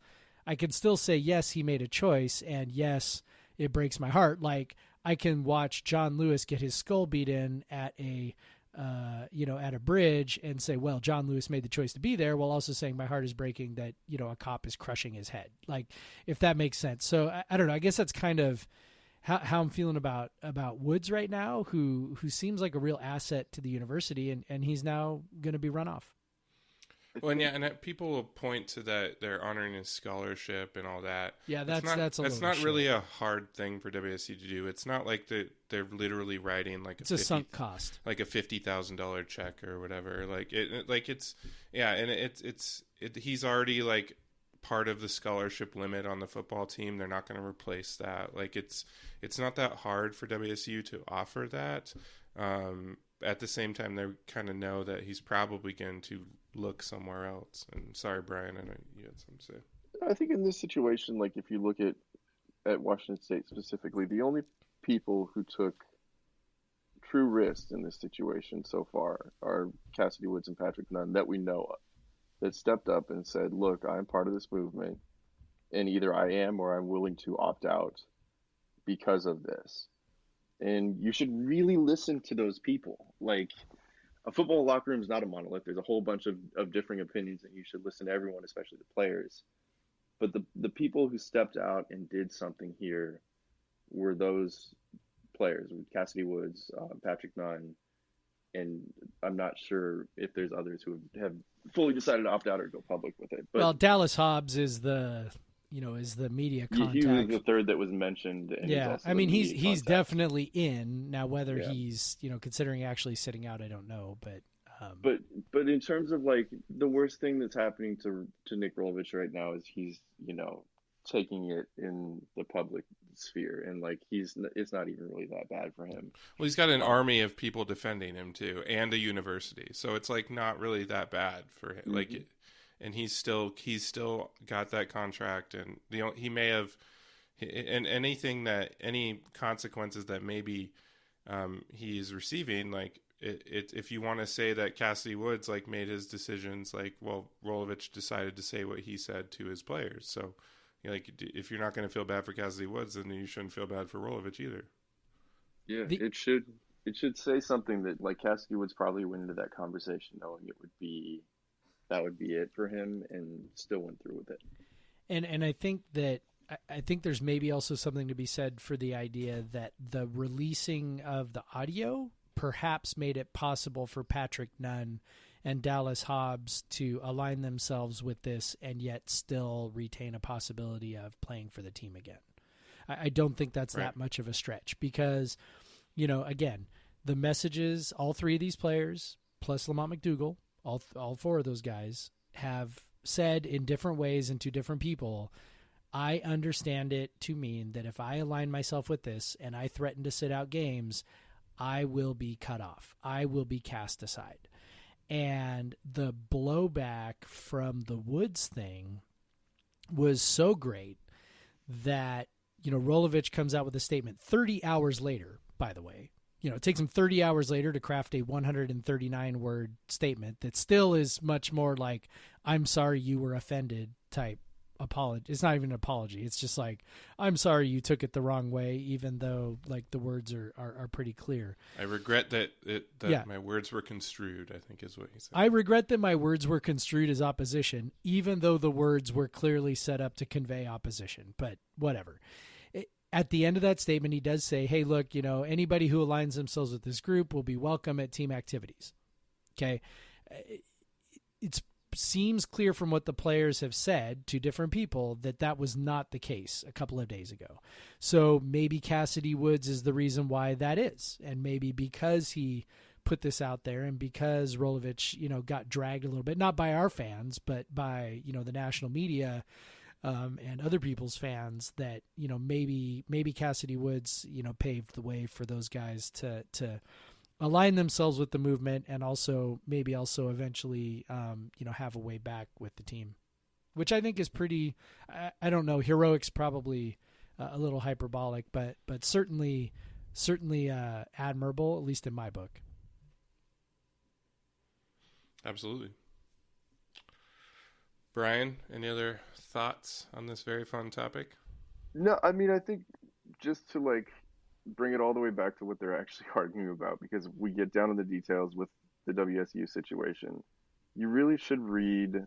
say yes, he made a choice, and yes, it breaks my heart. Like I can watch John Lewis get his skull beat in at a bridge and say, well, John Lewis made the choice to be there, while also saying my heart is breaking that, a cop is crushing his head. Like, if that makes sense. So I don't know. I guess that's kind of how I'm feeling about Woods right now, who seems like a real asset to the university, and he's now going to be run off. Well, and and people will point to that they're honoring his scholarship and all that. Yeah, that's not really a hard thing for WSU to do. It's not like they're literally writing like a sunk cost, like a $50,000 check or whatever. He's already like part of the scholarship limit on the football team. They're not going to replace that. Like it's not that hard for WSU to offer that. At the same time, they kind of know that he's probably going to look somewhere else. And sorry, Brian, I know you had something to say. I think in this situation, like if you look at Washington State specifically, the only people who took true risks in this situation so far are Cassidy Woods and Patrick Nunn that we know of, that stepped up and said, look, I'm part of this movement, and either I am or I'm willing to opt out because of this. And you should really listen to those people. Like, a football locker room is not a monolith. There's a whole bunch of differing opinions, and you should listen to everyone, especially the players. But the people who stepped out and did something here were those players, Cassidy Woods, Patrick Nunn, and I'm not sure if there's others who have fully decided to opt out or go public with it. But, well, Dallas Hobbs is the media contact. He was the third that was mentioned. And yeah, I mean, he's definitely in now. Whether he's considering actually sitting out, I don't know. But in terms of like the worst thing that's happening to Nick Rolovich right now is he's taking it in the public sphere, and like it's not even really that bad for him. Well, he's got an army of people defending him too, and a university, so it's like not really that bad for him. Mm-hmm. Like. And he's still got that contract, and he may have, and any consequences that maybe he's receiving, like if you want to say that Cassidy Woods like made his decisions, like, well, Rolovich decided to say what he said to his players. So, like, if you're not going to feel bad for Cassidy Woods, then you shouldn't feel bad for Rolovich either. Yeah, it should say something that, like, Cassidy Woods probably went into that conversation knowing that would be it for him, and still went through with it. And I think there's maybe also something to be said for the idea that the releasing of the audio perhaps made it possible for Patrick Nunn and Dallas Hobbs to align themselves with this and yet still retain a possibility of playing for the team again. I don't think that's that much of a stretch because, again, the messages, all three of these players, plus Lamont McDougal, all four of those guys have said in different ways and to different people, I understand it to mean that if I align myself with this and I threaten to sit out games, I will be cut off. I will be cast aside. And the blowback from the Woods thing was so great that, Rolovich comes out with a statement 30 hours later, by the way. It takes him 30 hours later to craft a 139-word statement that still is much more like, I'm sorry you were offended type apology. It's not even an apology. It's just like, I'm sorry you took it the wrong way, even though like the words are pretty clear. I regret that my words were construed, I think is what he said. I regret that my words were construed as opposition, even though the words were clearly set up to convey opposition, but whatever. At the end of that statement, he does say, hey, look, anybody who aligns themselves with this group will be welcome at team activities. Okay. It seems clear from what the players have said to different people that was not the case a couple of days ago. So maybe Cassidy Woods is the reason why that is. And maybe because he put this out there and because Rolovich, got dragged a little bit, not by our fans, but by, the national media, and other people's fans, that maybe Cassidy Woods paved the way for those guys to align themselves with the movement and also eventually have a way back with the team, which I think is pretty. I don't know, heroic's probably a little hyperbolic, but certainly admirable, at least in my book. Absolutely. Brian, any other thoughts on this very fun topic? No, I mean, I think just to bring it all the way back to what they're actually arguing about, because we get down to the details with the WSU situation. You really should read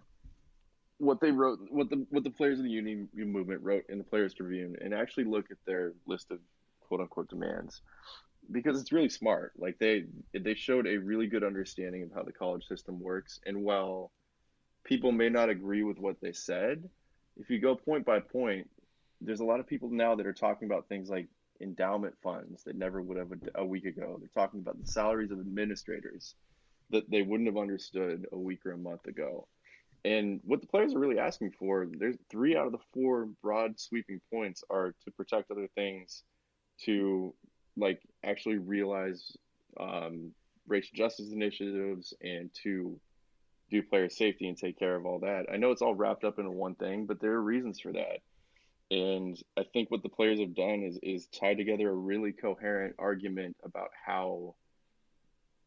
what they wrote, what the players of the union movement wrote in the Players Tribune, and actually look at their list of quote unquote demands, because it's really smart. Like they showed a really good understanding of how the college system works, and while people may not agree with what they said, if you go point by point, there's a lot of people now that are talking about things like endowment funds that never would have a week ago. They're talking about the salaries of administrators that they wouldn't have understood a week or a month ago. And what the players are really asking for, there's 3 out of the 4 broad sweeping points are to protect other things, to actually realize racial justice initiatives, and to do player safety and take care of all that. I know it's all wrapped up into one thing, but there are reasons for that. And I think what the players have done is tie together a really coherent argument about how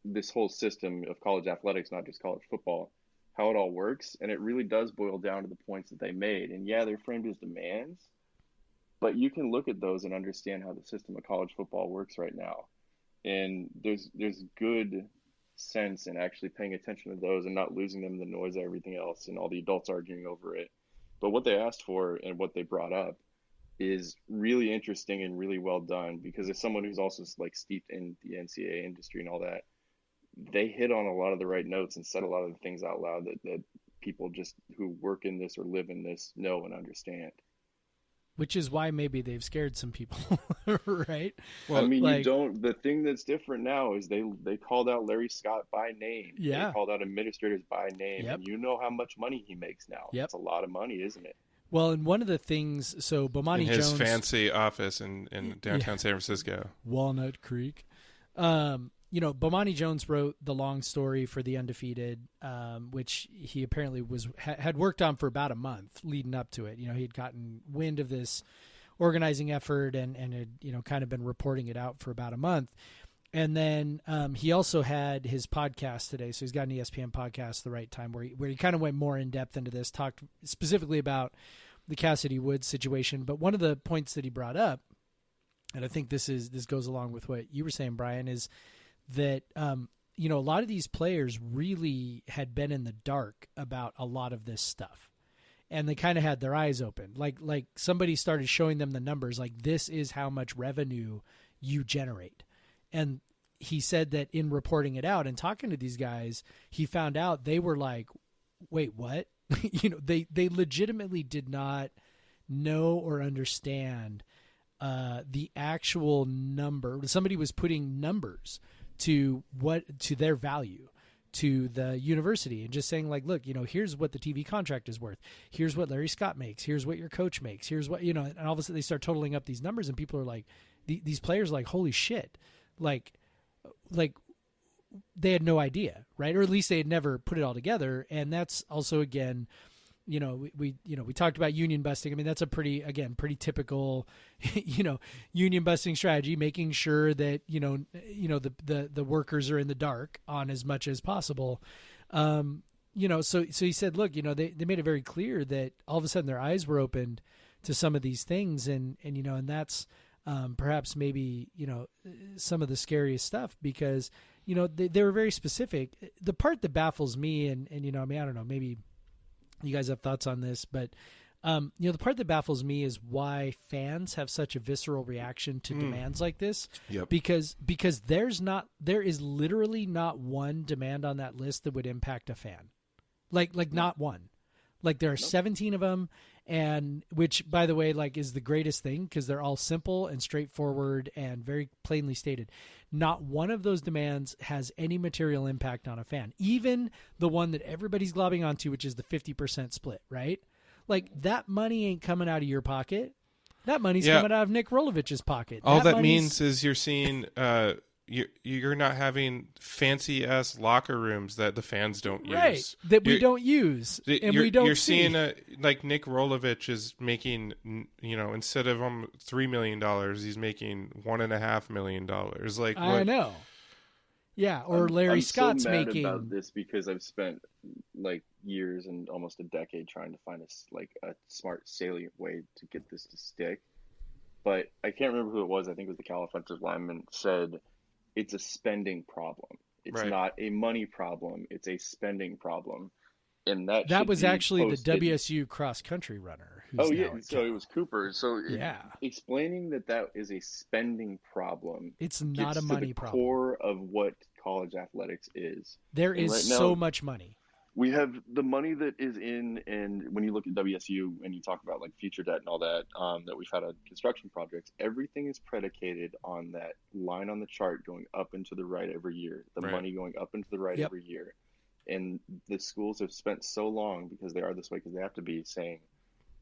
this whole system of college athletics, not just college football, how it all works. And it really does boil down to the points that they made. And yeah, they're framed as demands, but you can look at those and understand how the system of college football works right now. And there's good sense in actually paying attention to those and not losing them in the noise of everything else and all the adults arguing over it. But what they asked for and what they brought up is really interesting and really well done, because as someone who's also steeped in the NCAA industry and all that, they hit on a lot of the right notes and said a lot of the things out loud that people just who work in this or live in this know and understand. Which is why maybe they've scared some people, right? Well, I mean, the thing that's different now is they called out Larry Scott by name. Yeah. They called out administrators by name. Yep. And you know how much money he makes now. Yep. That's a lot of money, isn't it? Well, and one of the things, so Bomani in his Jones, fancy office in downtown San Francisco, Walnut Creek. Bomani Jones wrote the long story for The Undefeated, which he apparently had worked on for about a month leading up to it. He had gotten wind of this organizing effort and had, kind of been reporting it out for about a month. And then he also had his podcast today. So he's got an ESPN podcast, The Right Time, where he kind of went more in depth into this, talked specifically about the Cassidy Woods situation. But one of the points that he brought up, and I think this goes along with what you were saying, Brian, is that a lot of these players really had been in the dark about a lot of this stuff, and they kind of had their eyes open. Like somebody started showing them the numbers, like this is how much revenue you generate. And he said that in reporting it out and talking to these guys, he found out they were like, wait, what? They legitimately did not know or understand the actual number. Somebody was putting numbers to their value to the university and just saying like, look, here's what the TV contract is worth. Here's what Larry Scott makes. Here's what your coach makes. Here's what, and all of a sudden they start totaling up these numbers and people are like, these players are like, holy shit. Like they had no idea, right? Or at least they had never put it all together. And that's also, again, we talked about union busting. I mean, that's a pretty typical, union busting strategy, making sure that, the workers are in the dark on as much as possible. So he said, look, they made it very clear that all of a sudden their eyes were opened to some of these things. And that's, perhaps maybe, some of the scariest stuff because, they were very specific. The part that baffles me and I don't know, maybe you guys have thoughts on this, but, the part that baffles me is why fans have such a visceral reaction to demands like this. Yep. Because there is literally not one demand on that list that would impact a fan. Like not one. Like there are 17 of them, and which, by the way, like is the greatest thing because they're all simple and straightforward and very plainly stated. Not one of those demands has any material impact on a fan. Even the one that everybody's globbing onto, which is the 50% split, right? Like that money ain't coming out of your pocket. That money's coming out of Nick Rolovich's pocket. All that means is you're seeing you're not having fancy ass locker rooms that the fans don't use. Right. That we don't use. And we don't see. You're seeing like Nick Rolovich is making, instead of $3 million, he's making $1.5 million. Like I know. Yeah. Or Larry Scott's so mad making about this because I've spent like years and almost a decade trying to find a smart, salient way to get this to stick. But I can't remember who it was. I think it was the Cal offensive lineman said, it's a spending problem. It's not a money problem. It's a spending problem. And that was actually the WSU cross country runner. So it was Cooper. So explaining that is a spending problem. It's not a money problem. Core of what college athletics is. There is right so much money. We have the money that is in, and when you look at WSU and you talk about like future debt and all that, that we've had on construction projects, everything is predicated on that line on the chart going up and to the right every year, the money going up and to the right every year. And the schools have spent so long, because they are this way, because they have to be, saying,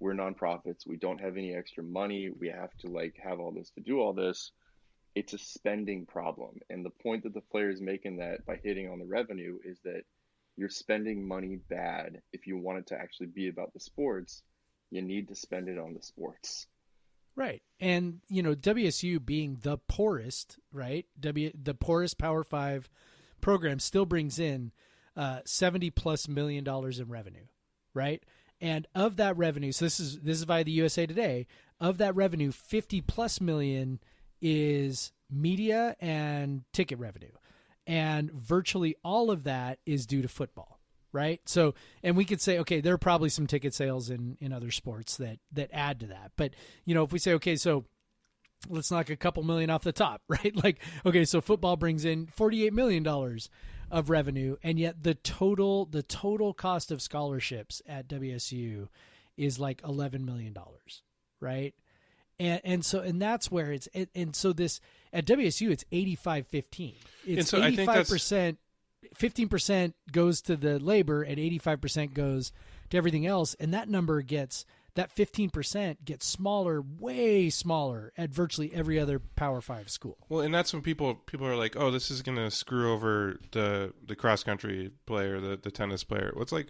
we're nonprofits, we don't have any extra money, we have to like have all this to do all this. It's a spending problem. And the point that the players make in that by hitting on the revenue is that you're spending money bad. If you want it to actually be about the sports, you need to spend it on the sports. Right. And, WSU being the poorest, right? The poorest Power 5 program still brings in $70+ million in revenue, right? And of that revenue, so this is via the USA Today, of that revenue, $50+ million is media and ticket revenue. And virtually all of that is due to football, right? So, and we could say, okay, there are probably some ticket sales in other sports that add to that. But, if we say, okay, so let's knock a couple million off the top, right? Like, okay, so football brings in $48 million of revenue, and yet the total cost of scholarships at WSU is like $11 million, right? And so that's where it's so this at WSU it's 85-15. It's 85%, 15% goes to the labor and 85% goes to everything else, and that number that 15% gets smaller, way smaller at virtually every other Power 5 school. Well, and that's when people are like, oh, this is going to screw over the cross country player, the tennis player. Well, it's like,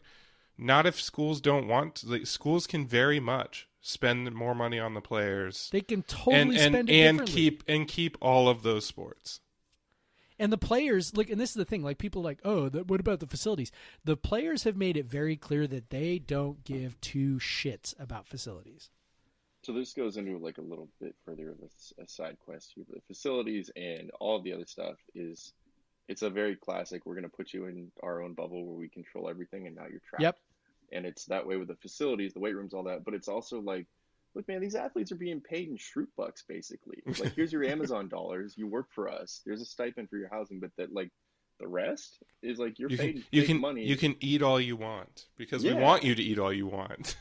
not if schools don't want to. Like, schools can very much spend more money on the players. They can totally spend it differently. And keep all of those sports. And the players, like, and this is the thing, like, people are like, oh, what about the facilities? The players have made it very clear that they don't give two shits about facilities. So this goes into like a little bit further of a side quest here. But the facilities and all of the other stuff it's a very classic. We're going to put you in our own bubble where we control everything, and now you're trapped. Yep. And it's that way with the facilities, the weight rooms, all that. But it's also like, look, man, these athletes are being paid in shroot bucks, basically. Like, here's your Amazon dollars. You work for us. There's a stipend for your housing, but that, like, the rest is like you're paid money. You can eat all you want because we want you to eat all you want.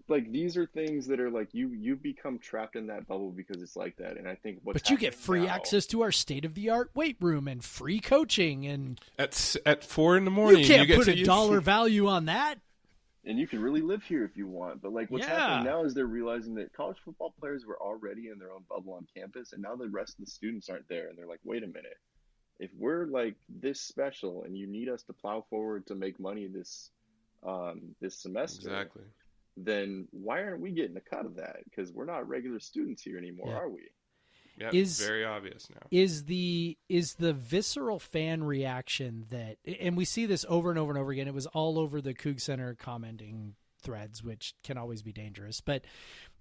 Like, these are things that are like you become trapped in that bubble because it's like that. And I think but you get free access to our state of the art weight room and free coaching, and at 4 a.m. you can't put a dollar value on that. And you can really live here if you want. But like what's happening now is they're realizing that college football players were already in their own bubble on campus, and now the rest of the students aren't there. And they're like, wait a minute, if we're like this special and you need us to plow forward to make money this semester, exactly, then why aren't we getting a cut of that? Because we're not regular students here anymore, are we? Yeah, it's very obvious now. Is the visceral fan reaction that, and we see this over and over and over again. It was all over the Coug Center commenting threads, which can always be dangerous. But,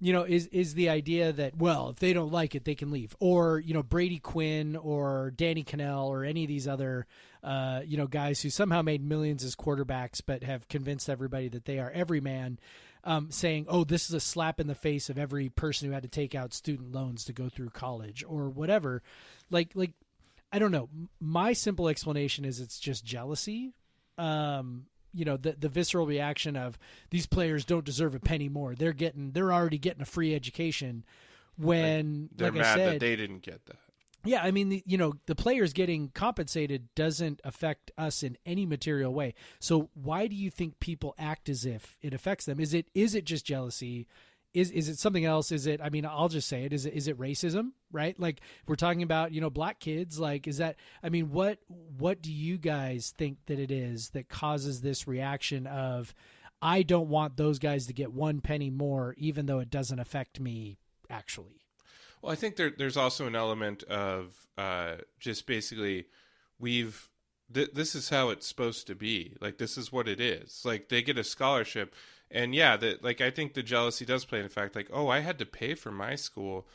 is the idea that, well, if they don't like it, they can leave. Or, Brady Quinn or Danny Cannell or any of these other, guys who somehow made millions as quarterbacks but have convinced everybody that they are everyman, saying, oh, this is a slap in the face of every person who had to take out student loans to go through college or whatever. Like, I don't know. My simple explanation is it's just jealousy. The visceral reaction of these players don't deserve a penny more. They're already getting a free education when they're like mad I said, that they didn't get that. Yeah, I mean, the players getting compensated doesn't affect us in any material way. So why do you think people act as if it affects them? Is it just jealousy? Is it something else? Is it? I mean, I'll just say it. Is it racism? Right? Like we're talking about, black kids. Like, is that? I mean, what do you guys think that it is that causes this reaction of, I don't want those guys to get one penny more, even though it doesn't affect me actually? Well, I think there's also an element of just basically this is how it's supposed to be. Like, this is what it is. Like, they get a scholarship. And yeah, I think the jealousy does play in the fact, like, oh, I had to pay for my school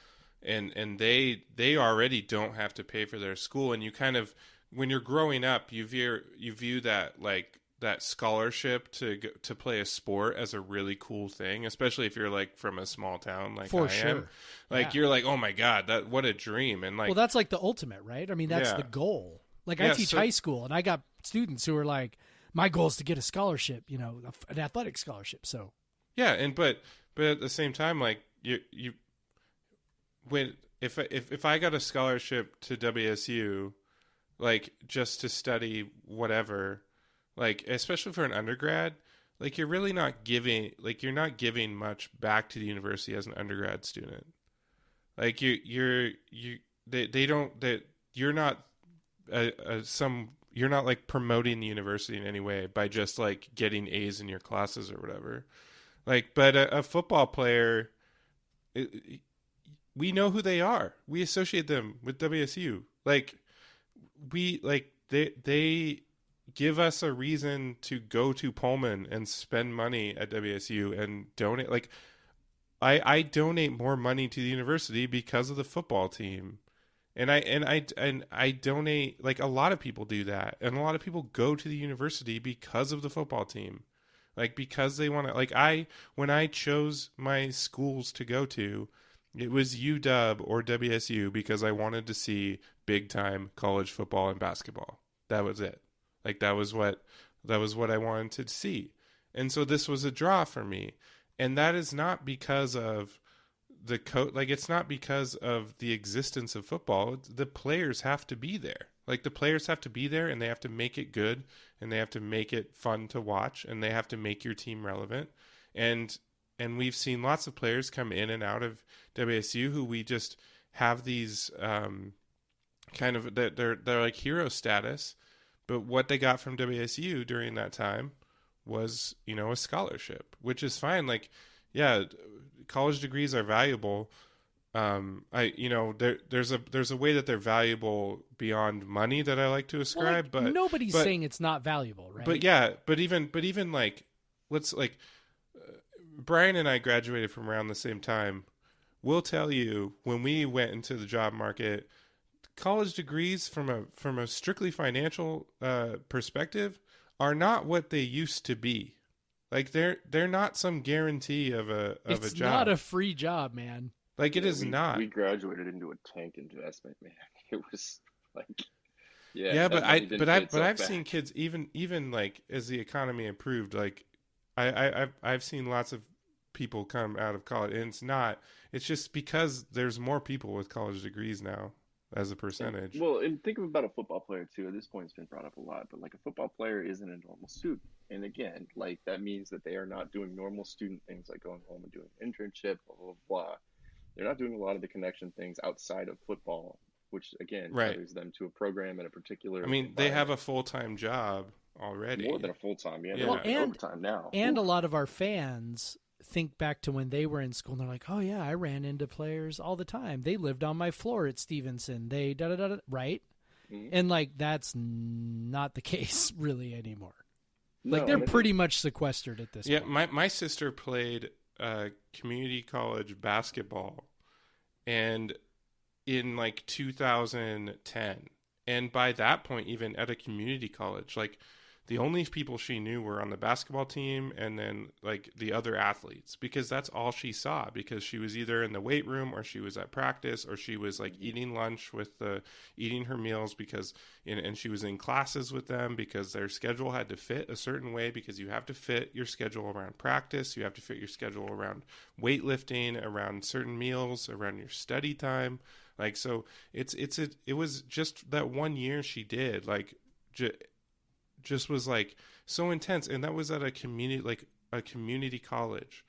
and they already don't have to pay for their school. And you kind of, when you're growing up, you view that, like, that scholarship to play a sport as a really cool thing, especially if you're like from a small town like I am. Like, you're like, oh my God, what a dream. And like, well, that's like the ultimate, right? I mean, that's the goal. Like, I teach high school, and I got students who are like, my goal is to get a scholarship, an athletic scholarship. So yeah, and but at the same time, like if I got a scholarship to WSU, like just to study whatever. Like, especially for an undergrad, like you're really not giving, like you're not giving much back to the university as an undergrad student. Like you're not you're not like promoting the university in any way by just like getting A's in your classes or whatever. Like, but a football player, we know who they are. We associate them with WSU. Like they give us a reason to go to Pullman and spend money at WSU and donate. Like, I donate more money to the university because of the football team, and I donate. Like, a lot of people do that, and a lot of people go to the university because of the football team, like because they want to. Like, when I chose my schools to go to, it was UW or WSU because I wanted to see big time college football and basketball. That was it. Like, that was what I wanted to see. And so this was a draw for me. And that is not because of the like, it's not because of the existence of football. The players have to be there. Like, the players have to be there, and they have to make it good, and they have to make it fun to watch, and they have to make your team relevant. And we've seen lots of players come in and out of WSU who we just have these kind of, they're like hero status. But what they got from WSU during that time was, a scholarship, which is fine. Like, yeah, college degrees are valuable, there's a way that they're valuable beyond money that I like to ascribe, well, but nobody's saying it's not valuable, right? But yeah, but even like, let's like, Brian and I graduated from around the same time. We'll tell you, when we went into the job market, college degrees from a strictly financial perspective are not what they used to be. Like they're not some guarantee of a job. It's not a free job, man. Like it is not. We graduated into a tank investment, man. It was like, but I've seen kids even like as the economy improved. Like I've seen lots of people come out of college, and it's just because there's more people with college degrees now as a percentage. And think about a football player too. At this point, it's been brought up a lot, but like a football player isn't a normal student. And again, like that means that they are not doing normal student things like going home and doing an internship, blah, blah, blah. They're not doing a lot of the connection things outside of football, which again tethers them to a program in a particular. I mean, they have a full-time job already. More than a full-time, yeah. Well, and overtime now. And a lot of our fans think back to when they were in school and they're like, oh yeah, I ran into players all the time. They lived on my floor at Stevenson. They right? Mm-hmm. And like that's not the case really anymore. Like they're pretty much sequestered at this point. Yeah, my sister played community college basketball and in like 2010, and by that point, even at a community college, like the only people she knew were on the basketball team and then like the other athletes, because that's all she saw, because she was either in the weight room or she was at practice or she was like eating lunch eating her meals and she was in classes with them because their schedule had to fit a certain way, because you have to fit your schedule around practice. You have to fit your schedule around weightlifting, around certain meals, around your study time. Like, so it was just that 1 year she did like, just was like so intense, and that was at a community college.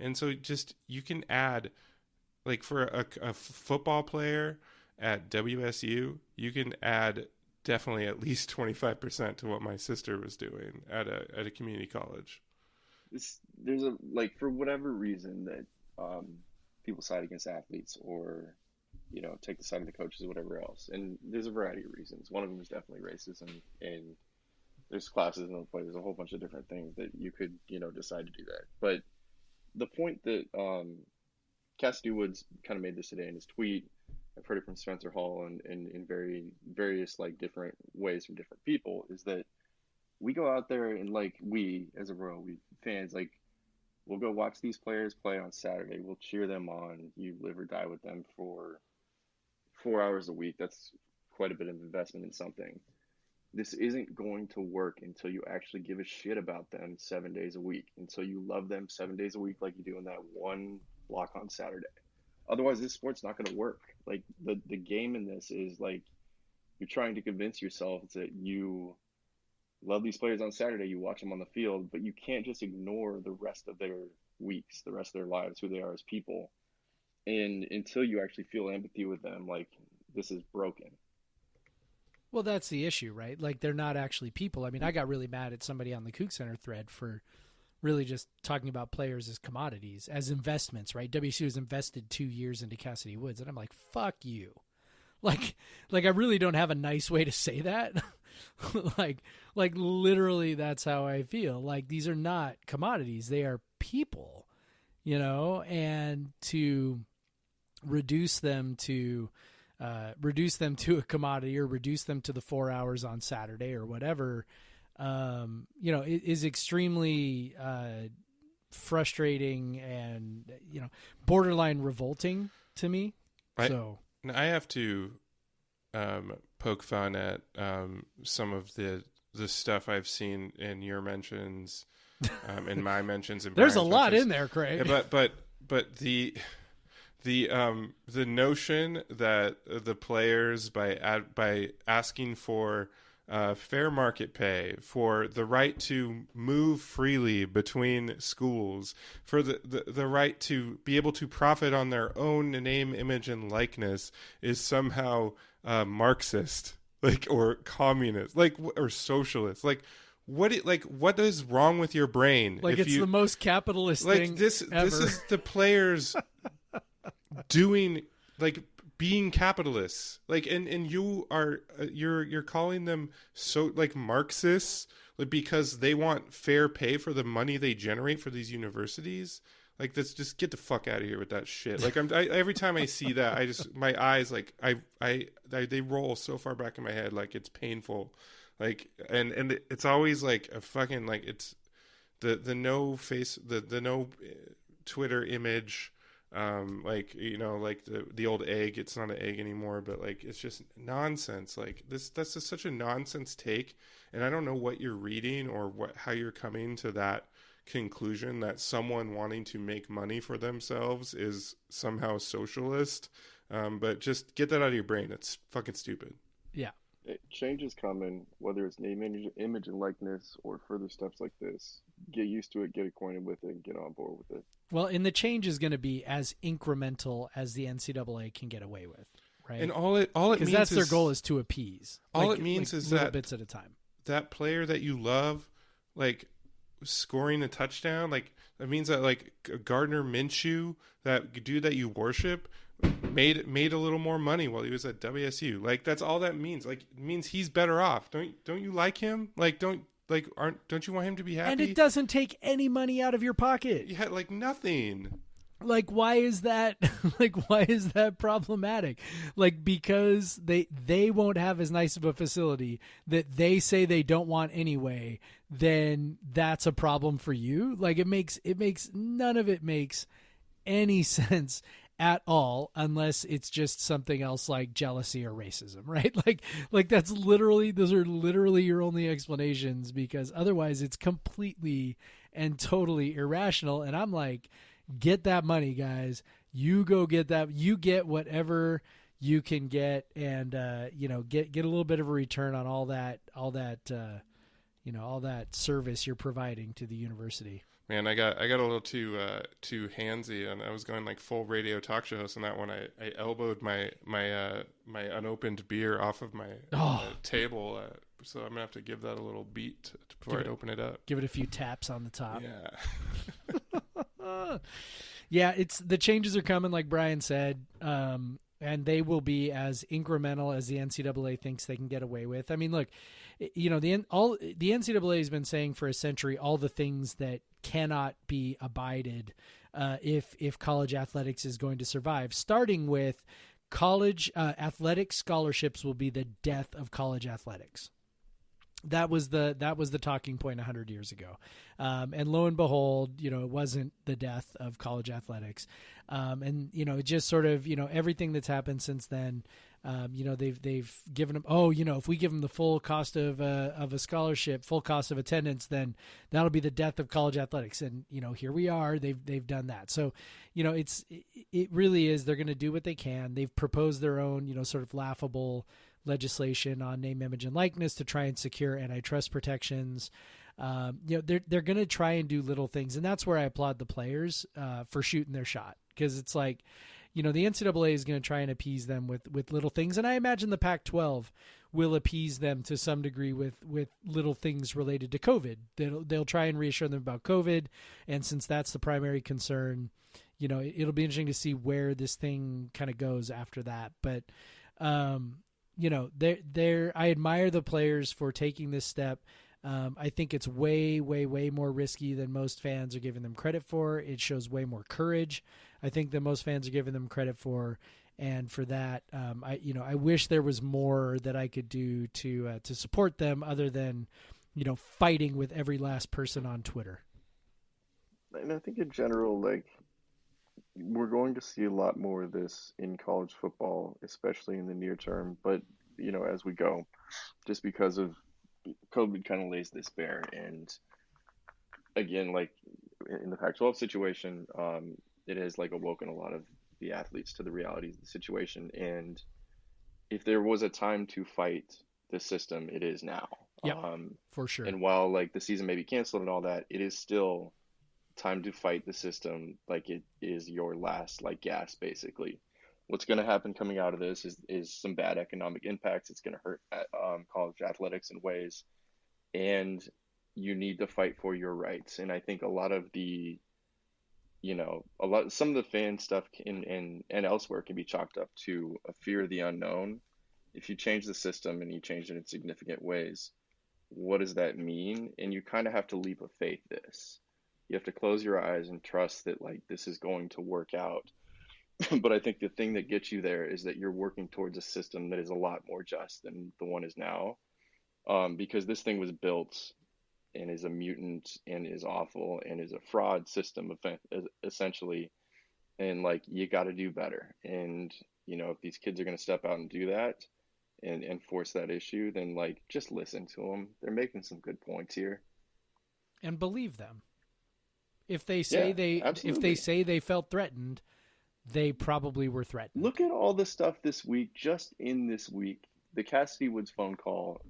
And so just you can add, like, for a football player at WSU, you can add definitely at least 25% to what my sister was doing at a community college. There's a, like, for whatever reason that people side against athletes or take the side of the coaches or whatever else, and there's a variety of reasons. One of them is definitely racism, and there's classes in the play. There's a whole bunch of different things that you could, decide to do that. But the point that Cassidy Woods kind of made this today in his tweet, I've heard it from Spencer Hall and in various like different ways from different people, is that we go out there and like we as a row, we fans, like we'll go watch these players play on Saturday. We'll cheer them on. You live or die with them for 4 hours a week. That's quite a bit of investment in something. This isn't going to work until you actually give a shit about them 7 days a week, until you love them 7 days a week like you do in that one block on Saturday. Otherwise, this sport's not going to work. Like, the game in this is, like, you're trying to convince yourself that you love these players on Saturday, you watch them on the field, but you can't just ignore the rest of their weeks, the rest of their lives, who they are as people. And until you actually feel empathy with them, like, this is broken. Well, that's the issue, right? Like, they're not actually people. I mean, I got really mad at somebody on the Kook Center thread for really just talking about players as commodities, as investments, right? WSU has invested 2 years into Cassidy Woods, and I'm like, fuck you. Like I really don't have a nice way to say that. like literally that's how I feel. Like, these are not commodities. They are people, and to reduce them to a commodity or reduce them to the 4 hours on Saturday or whatever, is extremely frustrating and, borderline revolting to me. I have to poke fun at some of the stuff I've seen in your mentions, in my mentions. And there's Brian's a lot mentions. In there, Craig. Yeah, but the notion that the players by asking for fair market pay, for the right to move freely between schools, for the right to be able to profit on their own name, image, and likeness is somehow Marxist, like, or communist, like, or socialist, like. What is wrong with your brain? Like, it's the most capitalist thing this ever. This is the players doing, like, being capitalists, like, and you are you're calling them so, like, Marxists, like, because they want fair pay for the money they generate for these universities. Like, let's just get the fuck out of here with that shit. Like, every time I see that, I just, my eyes, like, they roll so far back in my head, like, it's painful. Like, and it's always like a fucking, like, it's the no face, the no Twitter image, like, you know, like the old egg. It's not an egg anymore, but, like, it's just nonsense. Like, that's just such a nonsense take, and I don't know what you're reading or how you're coming to that conclusion that someone wanting to make money for themselves is somehow socialist. But just get that out of your brain. It's fucking stupid. Yeah. Change is coming, whether it's name, image, and likeness, or further steps like this. Get used to it, get acquainted with it, and get on board with it. Well, and the change is going to be as incremental as the NCAA can get away with, right? And all it means, because that's their goal, is to appease. All it means is little that bits at a time. That player that you love, like, scoring a touchdown, like, that means that, like, Gardner Minshew, that dude that you worship, made a little more money while he was at WSU. Like, that's all that means. Like, it means he's better off. Don't you like him? Like, don't you want him to be happy? And it doesn't take any money out of your pocket. Yeah, like, nothing. Like, why is that? Like, why is that problematic? Like, because they won't have as nice of a facility that they say they don't want anyway. Then that's a problem for you. Like, it makes none of it makes any sense at all, unless it's just something else like jealousy or racism, right? Like those are literally your only explanations, because otherwise it's completely and totally irrational. And I'm like, get that money, guys. You go get that. You get whatever you can get, and get a little bit of a return on all that service you're providing to the university. Man, I got a little too handsy, and I was going, like, full radio talk show host on that one. I elbowed my unopened beer off of my table, so I'm gonna have to give that a little beat before I open it up. Give it a few taps on the top. Yeah. Yeah, the changes are coming, like Brian said, and they will be as incremental as the NCAA thinks they can get away with. I mean, look, the NCAA has been saying for a century all the things that cannot be abided if college athletics is going to survive, starting with college athletic scholarships will be the death of college athletics. That was the talking point 100 years ago. And lo and behold, it wasn't the death of college athletics. And it just sort of, everything that's happened since then, they've given them, if we give them the full cost of a scholarship, full cost of attendance, then that'll be the death of college athletics. And, here we are, they've done that. So, it really is, they're going to do what they can. They've proposed their own, sort of laughable legislation on name, image, and likeness to try and secure antitrust protections. They're going to try and do little things, and that's where I applaud the players for shooting their shot, because it's like, the NCAA is going to try and appease them with little things, and I imagine the Pac-12 will appease them to some degree with little things related to COVID. They'll try and reassure them about COVID, and since that's the primary concern, it'll be interesting to see where this thing kind of goes after that. But I admire the players for taking this step. I think it's way, way, way more risky than most fans are giving them credit for. It shows way more courage, I think, than most fans are giving them credit for. And for that, I wish there was more that I could do to support them, other than, fighting with every last person on Twitter. And I think in general, like, we're going to see a lot more of this in college football, especially in the near term. But, as we go, just because of COVID kind of lays this bare. And again, like in the Pac-12 situation, it has, like, awoken a lot of the athletes to the realities of the situation. And if there was a time to fight the system, it is now. Yep, for sure. And while, like, the season may be canceled and all that, it is still time to fight the system like it is your last, like, gas, basically. What's going to happen coming out of this is some bad economic impacts. It's going to hurt college athletics in ways, and you need to fight for your rights. And I think a lot of the some of the fan stuff and elsewhere can be chalked up to a fear of the unknown. If you change the system and you change it in significant ways, what does that mean? And you kind of have to leap of faith this. You have to close your eyes and trust that like this is going to work out. But I think the thing that gets you there is that you're working towards a system that is a lot more just than the one is now. Because this thing was built and is a mutant and is awful and is a fraud system essentially. And like, you got to do better. And, if these kids are going to step out and do that and force that issue, then like, just listen to them. They're making some good points here. And believe them. If they say they felt threatened, they probably were threatened. Look at all the stuff this week, just in this week. The Cassidy Woods phone call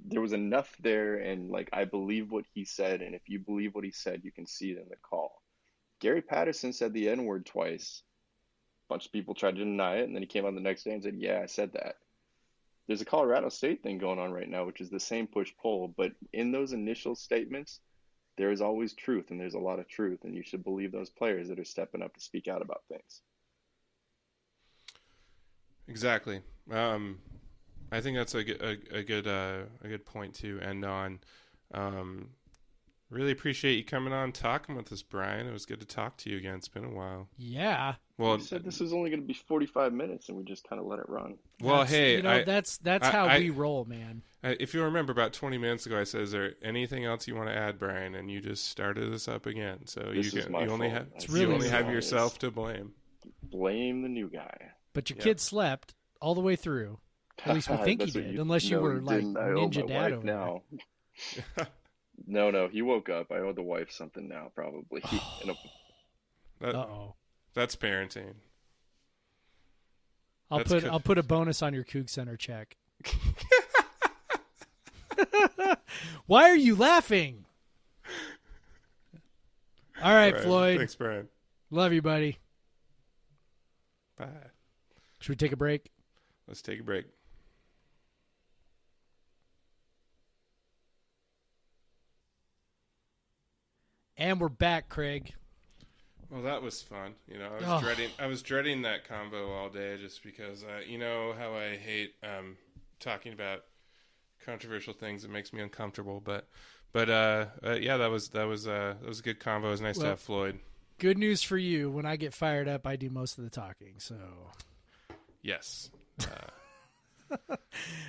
there was enough there, and like, I believe what he said, and if you believe what he said, you can see it in the call. Gary Patterson said the N-word twice. A bunch of people tried to deny it, and then he came on the next day and said, yeah, I said that. There's a Colorado State thing going on right now, which is the same push-pull, but in those initial statements, there is always truth, and there's a lot of truth, and you should believe those players that are stepping up to speak out about things. Exactly. I think that's a good point to end on. Really appreciate you coming on, talking with us, Brian. It was good to talk to you again. It's been a while. Yeah. Well, you said this was only going to be 45 minutes, and we just kind of let it run. Well, hey, that's how we roll, man. If you remember, about 20 minutes ago, I said, "Is there anything else you want to add, Brian?" And you just started us up again. So you only have yourself to blame. Blame the new guy. But your kid slept all the way through. At least we think he did, unless you were like Ninja Dad over now. No, he woke up. I owe the wife something now, probably. That's parenting. I'll put a bonus on your Coug Center check. Why are you laughing? All right, Floyd. Thanks, Brian. Love you, buddy. Bye. Should we take a break? Let's take a break. And we're back, Craig. Well, that was fun. I was dreading that convo all day, just because you know how I hate talking about controversial things. It makes me uncomfortable. But yeah, that was a good convo. It was nice to have Floyd. Good news for you. When I get fired up, I do most of the talking. So yes,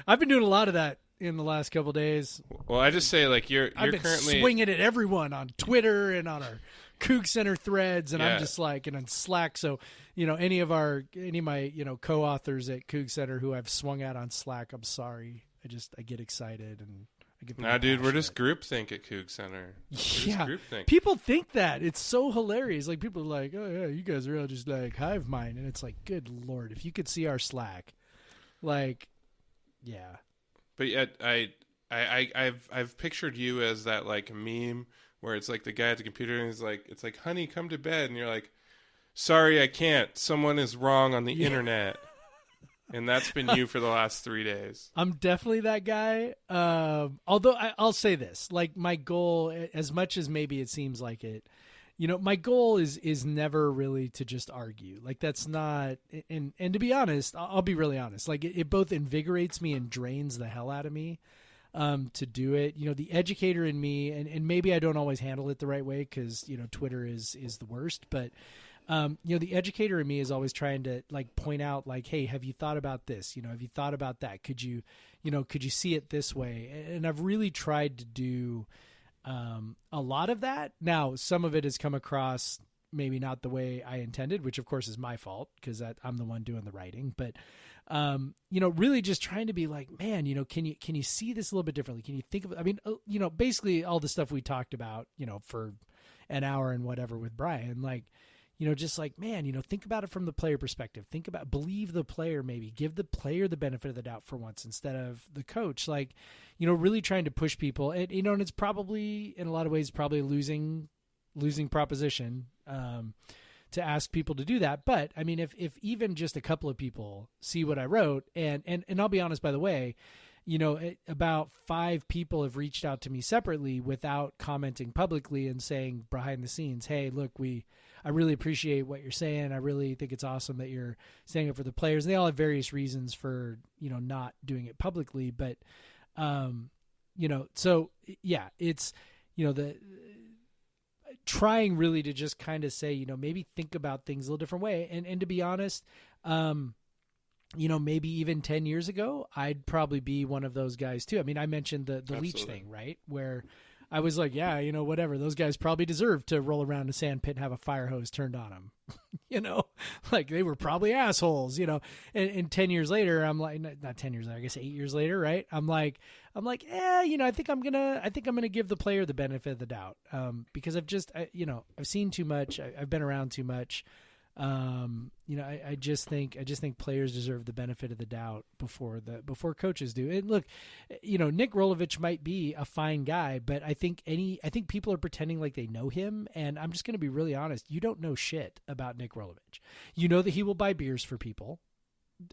I've been doing a lot of that in the last couple of days. Well, I just say, like, you're I've been currently swinging at everyone on Twitter and on our Coug Center threads, and I'm just like, and on Slack. So, any of my, co-authors at Coug Center who I've swung at on Slack, I'm sorry. I get excited and I get. Nah, dude, we're just groupthink at Coug Center. Yeah, people think that. It's so hilarious. Like, people are like, oh yeah, you guys are all just like hive mind, and it's like, good Lord, if you could see our Slack, like, yeah. But yet, I've pictured you as that like meme where it's like the guy at the computer and he's like, it's like, honey, come to bed, and you're like, sorry, I can't. Someone is wrong on the internet, and that's been you for the last 3 days. I'm definitely that guy. Although I'll say this, like, my goal, as much as maybe it seems like it, my goal is never really to just argue. Like, that's not, and to be honest, I'll be really honest. Like, it both invigorates me and drains the hell out of me to do it. The educator in me, and maybe I don't always handle it the right way because, Twitter is the worst. But, the educator in me is always trying to, like, point out, like, hey, have you thought about this? Have you thought about that? Could you see it this way? And I've really tried to do a lot of that. Now, some of it has come across maybe not the way I intended, which of course is my fault because I'm the one doing the writing. But, really just trying to be like, man, can you see this a little bit differently? Can you think of, basically all the stuff we talked about, for an hour and whatever with Brian, like, just like, man, think about it from the player perspective. Believe the player, maybe give the player the benefit of the doubt for once instead of the coach. Like, really trying to push people, and and it's probably in a lot of ways probably a losing proposition to ask people to do that. But I mean, if even just a couple of people see what I wrote, and I'll be honest, by the way, about 5 people have reached out to me separately without commenting publicly and saying behind the scenes, hey, look, I really appreciate what you're saying. I really think it's awesome that you're saying it for the players. And they all have various reasons for, not doing it publicly. But, so yeah, it's, the trying really to just kind of say, maybe think about things a little different way. And to be honest, maybe even 10 years ago, I'd probably be one of those guys too. I mean, I mentioned the Leach thing, right? Where I was like, yeah, whatever. Those guys probably deserve to roll around a sand pit and have a fire hose turned on them. Like they were probably assholes, and 10 years later, I'm like, not 10 years later, I guess 8 years later. Right. I'm like, I think I'm going to give the player the benefit of the doubt. Because I've seen too much. I've been around too much. I just think players deserve the benefit of the doubt before coaches do. And look, Nick Rolovich might be a fine guy, but I think people are pretending like they know him. And I'm just going to be really honest. You don't know shit about Nick Rolovich. You know that he will buy beers for people.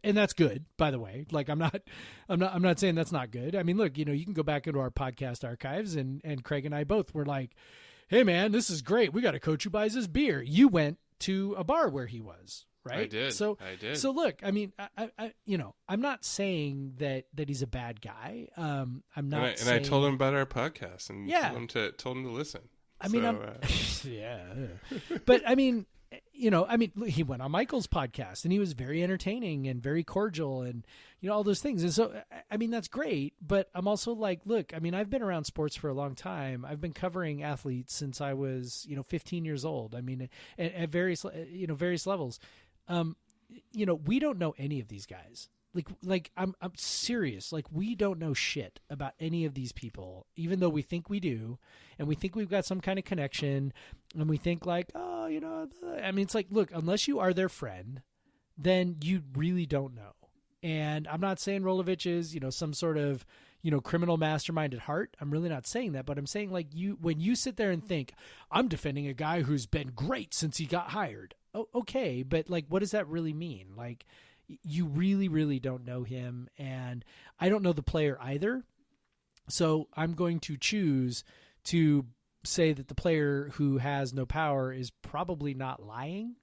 And that's good, by the way. Like I'm not saying that's not good. I mean, look, you can go back into our podcast archives and Craig and I both were like, hey man, this is great. We got a coach who buys his beer. You went to a bar where he was, right? I did. So look, I mean, I'm not saying that he's a bad guy. I'm not. And I told him about our podcast and told him to listen. I mean, yeah. But I mean, he went on Michael's podcast and he was very entertaining and very cordial and, all those things. And so, I mean, that's great, but I'm also like, look, I mean, I've been around sports for a long time. I've been covering athletes since I was, 15 years old. I mean, at various levels. We don't know any of these guys. Like I'm serious. Like we don't know shit about any of these people, even though we think we do, and we think we've got some kind of connection, and we think like, oh, I mean, it's like, look, unless you are their friend, then you really don't know. And I'm not saying Rolovich is, some sort of, criminal mastermind at heart. I'm really not saying that, but I'm saying like when you sit there and think, I'm defending a guy who's been great since he got hired. Oh, okay. But like, what does that really mean? Like, you really, really don't know him, and I don't know the player either. So I'm going to choose to say that the player who has no power is probably not lying,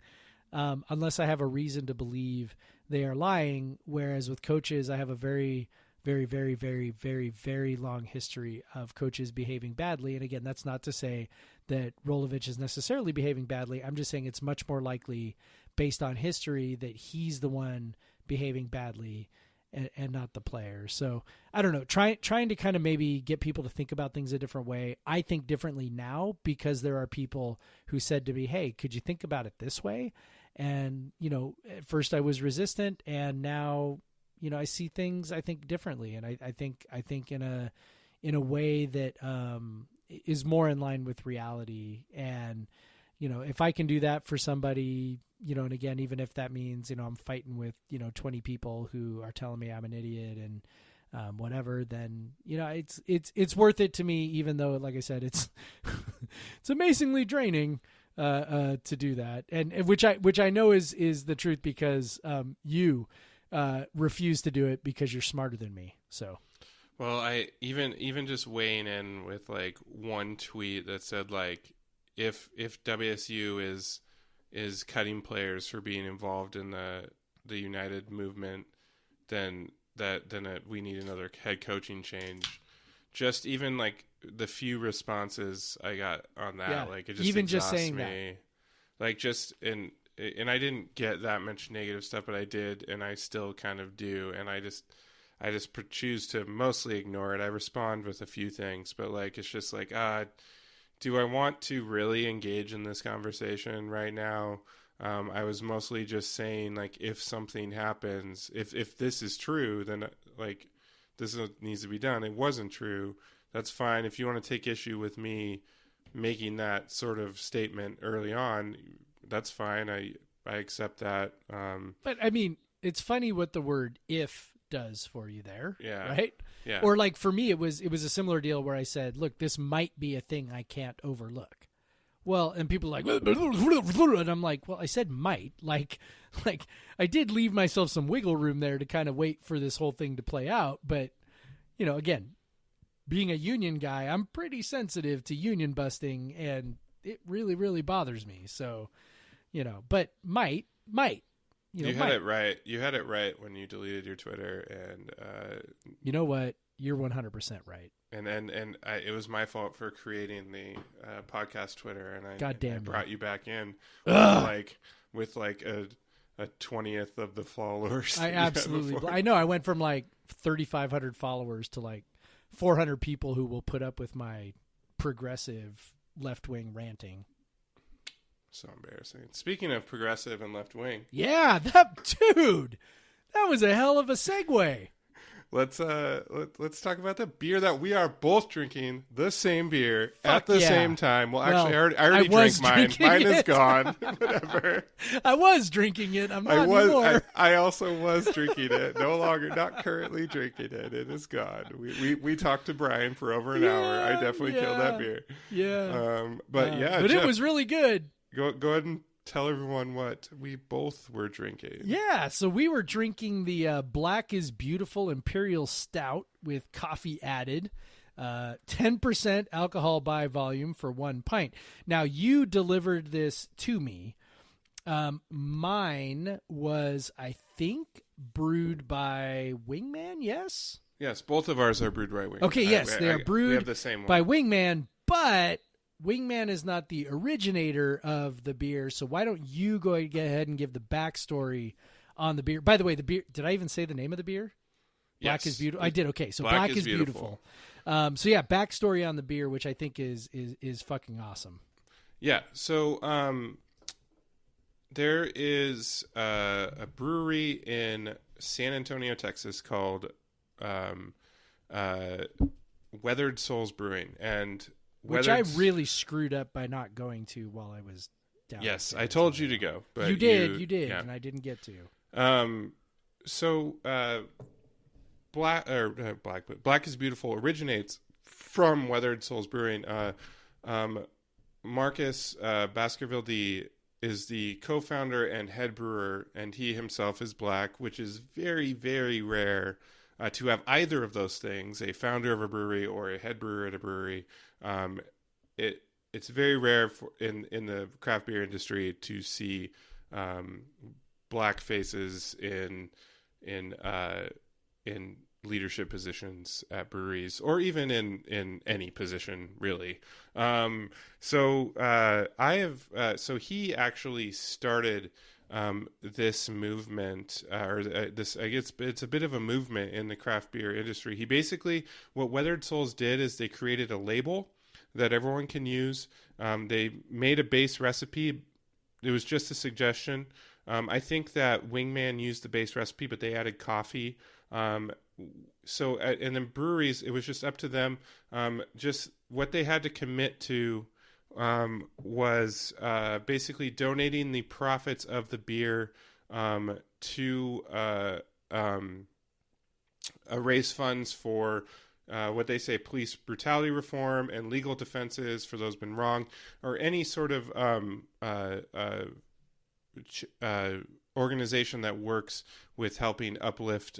unless I have a reason to believe they are lying. Whereas with coaches, I have a very, very, very, very, very, very long history of coaches behaving badly. And again, that's not to say that Rolovich is necessarily behaving badly. I'm just saying it's much more likely based on history that he's the one behaving badly and not the player. So I don't know, trying to kind of maybe get people to think about things a different way. I think differently now because there are people who said to me, hey, could you think about it this way? And, at first I was resistant, and now, I see things, I think, differently. And I think in a way that is more in line with reality. And, if I can do that for somebody, and again, even if that means, I'm fighting with, 20 people who are telling me I'm an idiot and whatever, then, it's worth it to me, even though, like I said, it's amazingly draining to do that. And which I know is the truth because you refuse to do it because you're smarter than me. So. Well, I even just weighing in with like one tweet that said like, if WSU is cutting players for being involved in the United movement, then we need another head coaching change. Just even like the few responses I got on that, like it just even exhausts just saying me. Like just and I didn't get that much negative stuff, but I did, and I still kind of do, and I just choose to mostly ignore it. I respond with a few things, but like it's just like do I want to really engage in this conversation right now? I was mostly just saying, like, if something happens, if this is true, then, like, this needs to be done. It wasn't true. That's fine. If you want to take issue with me making that sort of statement early on, that's fine. I accept that. But, I mean, it's funny what the word if does for you there. Yeah. Right? Yeah. Or like for me, it was a similar deal where I said, look, this might be a thing I can't overlook. Well, and people are like, and I'm like, well, I said might. Like I did leave myself some wiggle room there to kind of wait for this whole thing to play out. But, again, being a union guy, I'm pretty sensitive to union busting, and it really, really bothers me. So, but might. You had it right. You had it right when you deleted your Twitter, and you know what? You're 100% right. And it was my fault for creating the podcast Twitter, and I brought you back in with like a 20th of the followers. I absolutely. I know. I went from like 3,500 followers to like 400 people who will put up with my progressive left-wing ranting. So embarrassing. Speaking of progressive and left-wing. Yeah, that was a hell of a segue. Let's talk about the beer that we are both drinking, the same beer at the same time. Well, actually, I already drank mine. Mine is gone. Whatever. I was drinking it. I'm not anymore. I also was drinking it. No longer, not currently drinking it. It is gone. We talked to Brian for over an hour. I definitely killed that beer. Yeah. But Jeff, it was really good. Go ahead and tell everyone what we both were drinking. Yeah, so we were drinking the Black is Beautiful Imperial Stout with coffee added. 10% alcohol by volume for 1 pint. Now, you delivered this to me. Mine was, I think, brewed by Wingman, yes? Yes, both of ours are brewed by Wingman. Okay, yes, they are brewed we have the same one. by Wingman, but Wingman is not the originator of the beer, so why don't you go ahead and give the backstory on the beer? By the way, the beer, did I even say the name of the beer? Black is Beautiful. I did. Okay, so Black is Beautiful. So yeah, backstory on the beer, which I think is fucking awesome. Yeah. So there is a brewery in San Antonio, Texas called Weathered Souls Brewing, and which I really screwed up by not going to while I was down. Yes, I told you to go, but you did, yeah. and I didn't get to. Black is Beautiful originates from Weathered Souls Brewing. Marcus Baskerville is the co-founder and head brewer, and he himself is Black, which is very, very rare to have either of those things, a founder of a brewery or a head brewer at a brewery. It's very rare in the craft beer industry to see Black faces in leadership positions at breweries, or even in any position really. So he actually started this movement, I guess it's a bit of a movement in the craft beer industry. He basically, what Weathered Souls did is they created a label that everyone can use. They made a base recipe. It was just a suggestion. I think that Wingman used the base recipe, but they added coffee. And then breweries, it was just up to them. Just what they had to commit to was basically donating the profits of the beer to raise funds for what they say police brutality reform and legal defenses for those been wronged, or any sort of organization that works with helping uplift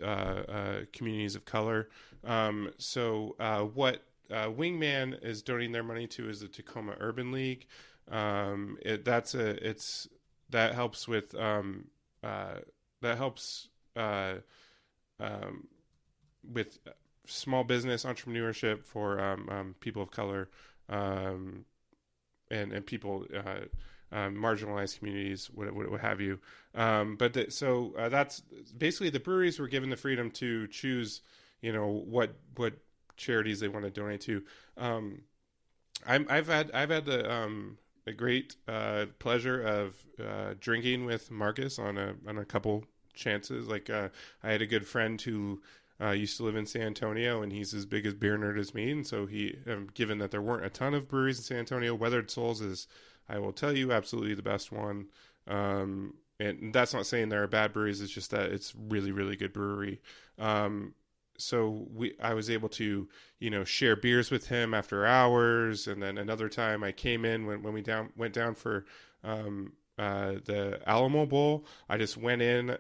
communities of color. What Wingman is donating their money to is the Tacoma Urban League. That helps with with small business entrepreneurship for people of color and people marginalized communities, what have you. That's basically, the breweries were given the freedom to choose, what charities they want to donate to. I've had a great pleasure of drinking with Marcus on a couple chances. Like I had a good friend who used to live in San Antonio, and he's as big a beer nerd as me. And so given that there weren't a ton of breweries in San Antonio, Weathered Souls is, I will tell you, absolutely the best one. And that's not saying there are bad breweries. It's just that it's really, really good brewery. So I was able to, share beers with him after hours. And then another time I came in when we went down for the Alamo Bowl. I just went in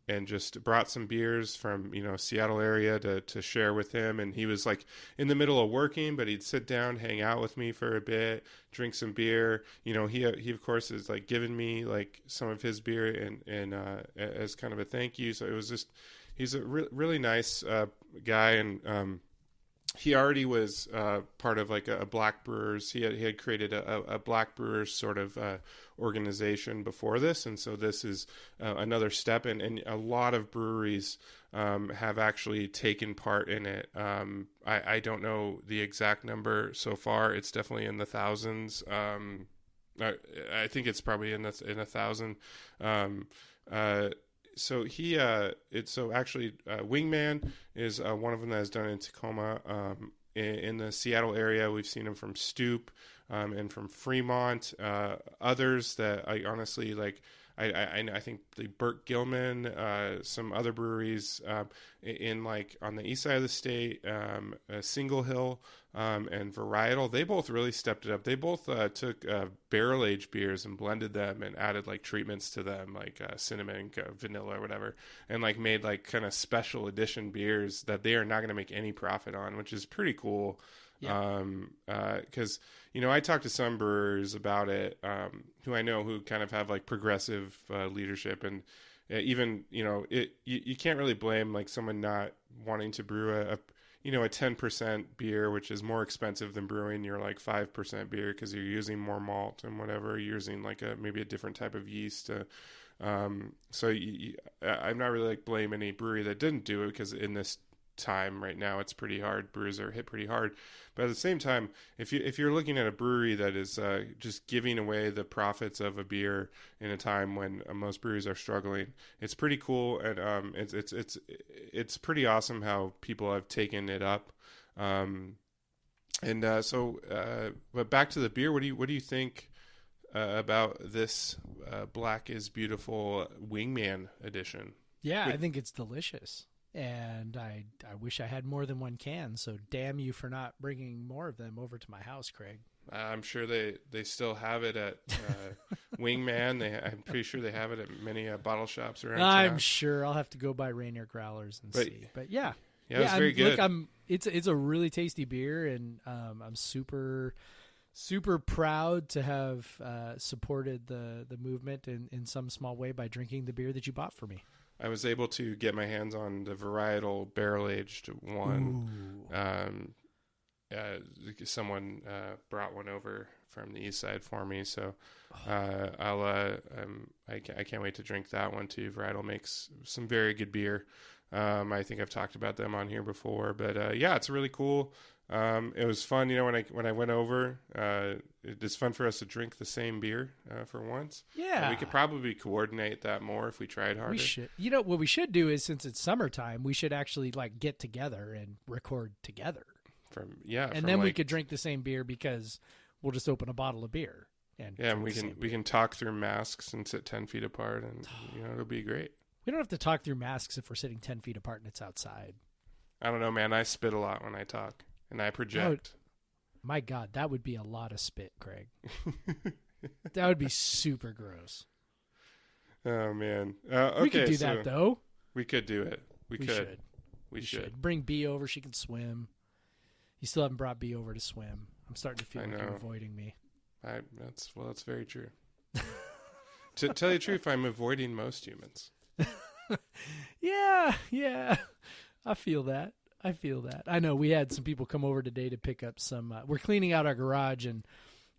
and just brought some beers from Seattle area to share with him, and he was like in the middle of working, but he'd sit down, hang out with me for a bit, drink some beer. He of course is like giving me like some of his beer and as kind of a thank you. So it was just, he's a really nice guy, and he already was part of like a Black Brewers. He had created a Black Brewers sort of organization before this, and so this is another step. And a lot of breweries have actually taken part in it. I don't know the exact number so far. It's definitely in the thousands. I think it's probably in a thousand. So actually Wingman is one of them that is done in Tacoma. In the Seattle area, we've seen them from Stoop and from Fremont. Others that I honestly like, I think the Burt Gilman, some other breweries in like on the east side of the state, Single Hill and Varietal, they both really stepped it up. They both took barrel aged beers and blended them and added like treatments to them, like cinnamon, vanilla, or whatever, and like made like kind of special edition beers that they are not going to make any profit on, which is pretty cool. Yeah. Because I talked to some brewers about it, who I know who kind of have like progressive leadership, and even you can't really blame like someone not wanting to brew a 10% beer, which is more expensive than brewing your like 5% beer, because you're using more malt and whatever, you're using like maybe a different type of yeast. So I'm not really like blame any brewery that didn't do it, because in this time right now it's pretty hard. Brewers are hit pretty hard, but at the same time, if you're looking at a brewery that is just giving away the profits of a beer in a time when most breweries are struggling, it's pretty cool. And it's pretty awesome how people have taken it up. But back to the beer, what do you think about this Black is Beautiful Wingman edition? Yeah, I think it's delicious. And I wish I had more than one can, so damn you for not bringing more of them over to my house, Craig. I'm sure they still have it at Wingman. I'm pretty sure they have it at many bottle shops around town. I'm sure. I'll have to go buy Rainier Growlers and see. But yeah, it's very good. Look, it's a really tasty beer, and I'm super proud to have supported the movement in some small way by drinking the beer that you bought for me. I was able to get my hands on the Varietal barrel-aged one. Someone brought one over from the east side for me, so I can't wait to drink that one too. Varietal makes some very good beer. I think I've talked about them on here before, but it's really cool. It was fun, when I went over. It's fun for us to drink the same beer for once. Yeah, we could probably coordinate that more if we tried harder. We should. What we should do is, since it's summertime, we should actually like get together and record together. And then we could drink the same beer, because we'll just open a bottle of beer and we can talk through masks and sit 10 feet apart, and it'll be great. We don't have to talk through masks if we're sitting 10 feet apart and it's outside. I don't know, man. I spit a lot when I talk. And I project. My God, that would be a lot of spit, Craig. That would be super gross. Oh, man. Okay, we could do that, though. We could do it. We should. Bring B over. She can swim. You still haven't brought B over to swim. I'm starting to feel like you're avoiding me. That's very true. To tell you the truth, I'm avoiding most humans. Yeah. I feel that. I know we had some people come over today to pick up some. We're cleaning out our garage, and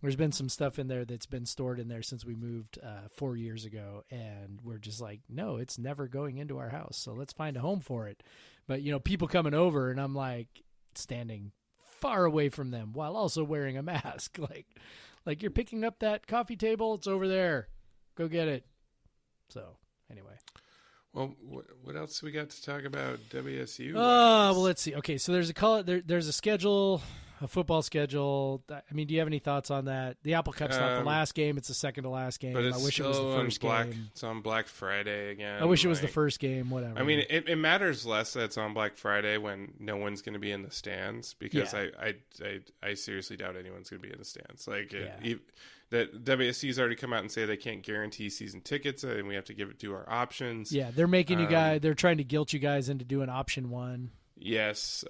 there's been some stuff in there that's been stored in there since we moved 4 years ago. And we're just like, no, it's never going into our house. So let's find a home for it. But, people coming over, and I'm like standing far away from them while also wearing a mask. Like you're picking up that coffee table. It's over there. Go get it. So anyway. Well, what else we got to talk about WSU? Well, let's see. Okay, so there's a schedule a football schedule. I mean, do you have any thoughts on that? The Apple Cup's not the last game; it's the second to last game. But it's I wish it was the first game. It's on Black Friday again. I wish it was the first game. Whatever. I mean, it matters less that it's on Black Friday when no one's going to be in the stands, because I seriously doubt anyone's going to be in the stands. Like that WSC's already come out and say they can't guarantee season tickets, and we have to do our options. Yeah, they're making you guys. They're trying to guilt you guys into doing option one. Yes.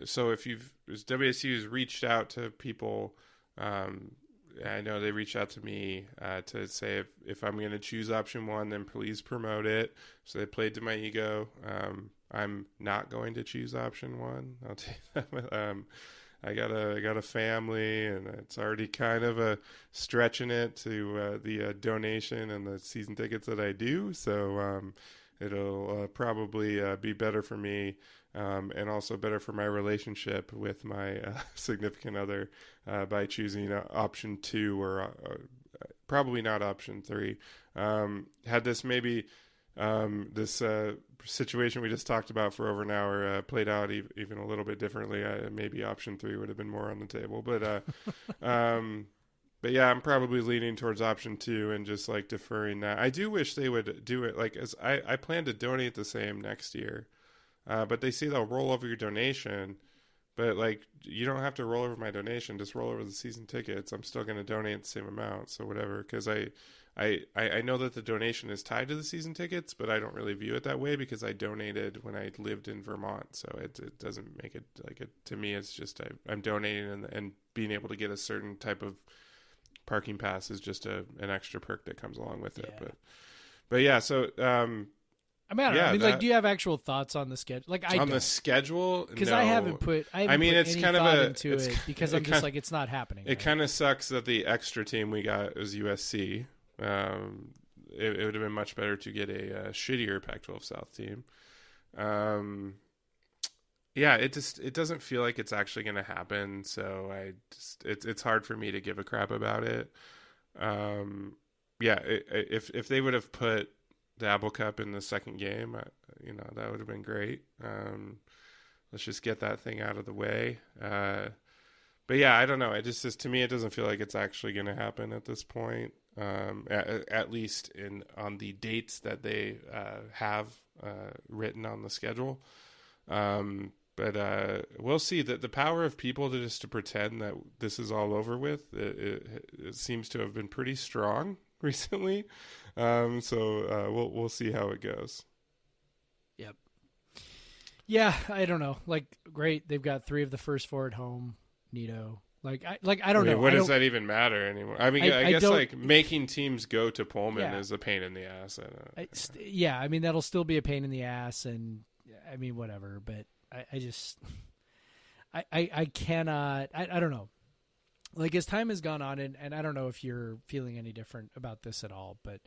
So if WSU has reached out to people, I know they reached out to me to say if I'm going to choose option one, then please promote it. So they played to my ego. I'm not going to choose option one. I'll tell you that. I got a family, and it's already kind of a stretching it to the donation and the season tickets that I do. So it'll probably be better for me. And also better for my relationship with my significant other by choosing option 2 or probably not option 3. Had this maybe this situation we just talked about for over an hour played out even a little bit differently, maybe option 3 would have been more on the table. But yeah, I'm probably leaning towards option 2 and just like deferring that. I do wish they would do it like as I plan to donate the same next year. But they say they'll roll over your donation, but like you don't have to roll over my donation. Just roll over the season tickets. I'm still going to donate the same amount, so whatever. Because I know that the donation is tied to the season tickets, but I don't really view it that way because I donated when I lived in Vermont, so it doesn't make it like it to me. It's just I'm donating and being able to get a certain type of parking pass is just an extra perk that comes along with it. But yeah, so. I mean, I don't know. I mean, like, do you have actual thoughts on the schedule? Like, the schedule, because no. I haven't put it's any kind thought of into it because I'm just like it's not happening. It kind of sucks that the extra team we got was USC. It would have been much better to get a shittier Pac-12 South team. Yeah, it doesn't feel like it's actually going to happen. So it's hard for me to give a crap about it. If they would have put the Apple Cup in the second game, that would have been great. Let's just get that thing out of the way. But yeah, I don't know. It just to me, it doesn't feel like it's actually going to happen at this point. At least on the dates that they have written on the schedule. But we'll see. That the power of people to pretend that this is all over with, it seems to have been pretty strong recently. So we'll see how it goes. Yep. Yeah, I don't know. Like, great. They've got 3 of the first 4 at home. Neato. I don't know. What does that even matter anymore? I mean, I guess like making teams go to Pullman is a pain in the ass. I mean, that'll still be a pain in the ass, and I mean, whatever. But I just, I cannot. I don't know. Like, as time has gone on, and I don't know if you're feeling any different about this at all, but,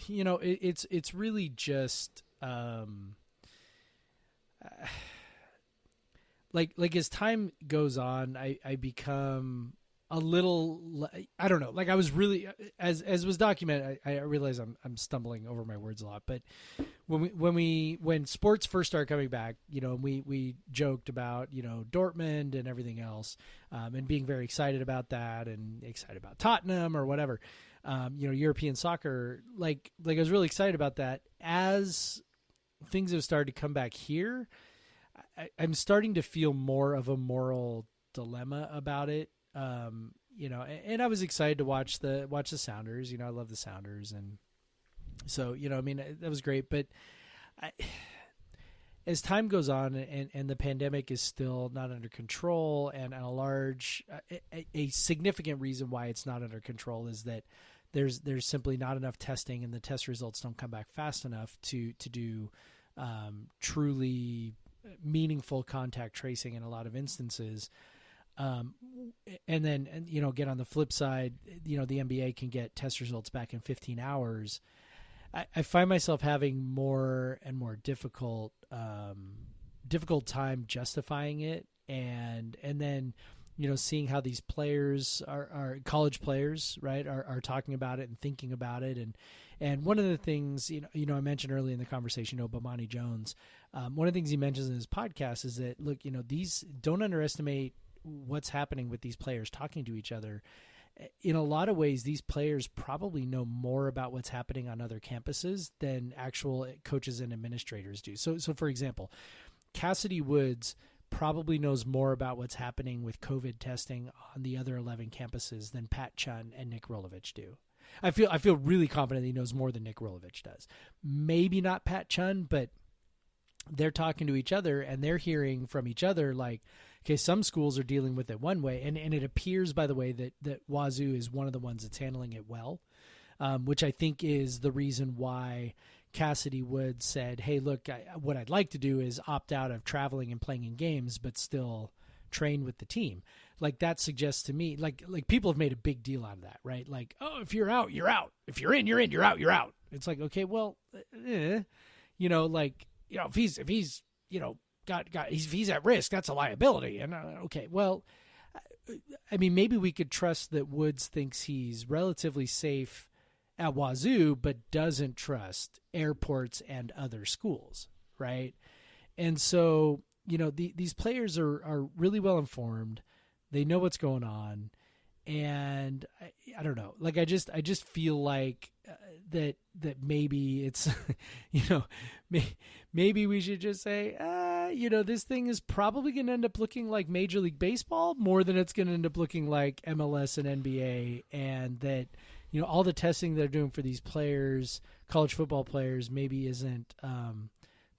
it's really just, like as time goes on, I become a little, I don't know, like I was really, as was documented, I realize I'm stumbling over my words a lot, but when sports first started coming back, we joked about, Dortmund and everything else, and being very excited about that and excited about Tottenham or whatever, European soccer, like I was really excited about that. As things have started to come back here, I'm starting to feel more of a moral dilemma about it. And I was excited to watch the Sounders. I love the Sounders, and so that was great. But as time goes on, and the pandemic is still not under control, and a significant reason why it's not under control is that there's simply not enough testing, and the test results don't come back fast enough to do truly meaningful contact tracing in a lot of instances. And then, get on the flip side, the NBA can get test results back in 15 hours. I find myself having more and more difficult time justifying it. And then, seeing how these players are college players, right, are talking about it and thinking about it. And one of the things, I mentioned early in the conversation, Bomani Jones, one of the things he mentions in his podcast is that, look, these, don't underestimate what's happening with these players talking to each other. In a lot of ways, these players probably know more about what's happening on other campuses than actual coaches and administrators do. So for example, Cassidy Woods probably knows more about what's happening with COVID testing on the other 11 campuses than Pat Chun and Nick Rolovich do. I feel really confident he knows more than Nick Rolovich does. Maybe not Pat Chun, but they're talking to each other and they're hearing from each other like, okay, some schools are dealing with it one way. And it appears, by the way, that Wazoo is one of the ones that's handling it well, which I think is the reason why Cassidy Woods said, hey, look, what I'd like to do is opt out of traveling and playing in games, but still train with the team. Like that suggests to me, like people have made a big deal out of that, right? Like, oh, if you're out, you're out. If you're in, you're in. You're out, you're out. It's like, okay, well, if he's if he's at risk, that's a liability. And okay, well, I mean, maybe we could trust that Woods thinks he's relatively safe at Wazoo, but doesn't trust airports and other schools, right? And so, these players are really well informed. They know what's going on. And I don't know, like, I just feel like that maybe it's, maybe we should just say, this thing is probably going to end up looking like Major League Baseball more than it's going to end up looking like MLS and NBA. And that, all the testing they're doing for these players, college football players, maybe isn't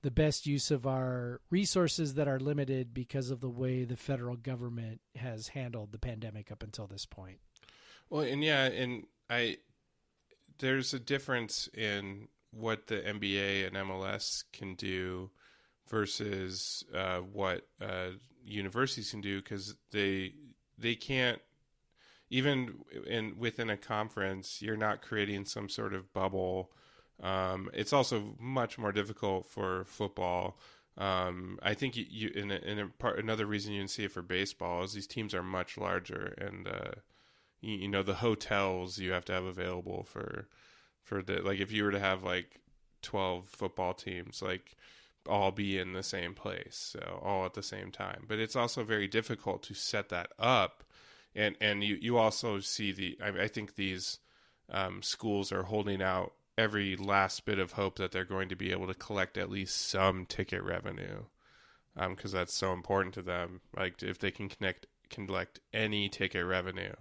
the best use of our resources that are limited because of the way the federal government has handled the pandemic up until this point. Well, there's a difference in what the NBA and MLS can do versus what universities can do, because they can't, even within a conference, you're not creating some sort of bubble. It's also much more difficult for football. I think another reason you can see it for baseball is these teams are much larger, and the hotels you have to have available for the, like, if you were to have like 12 football teams, like, all be in the same place, so all at the same time. But it's also very difficult to set that up, and you also see I think these schools are holding out every last bit of hope that they're going to be able to collect at least some ticket revenue, because that's so important to them. Like, if they can collect any ticket revenue,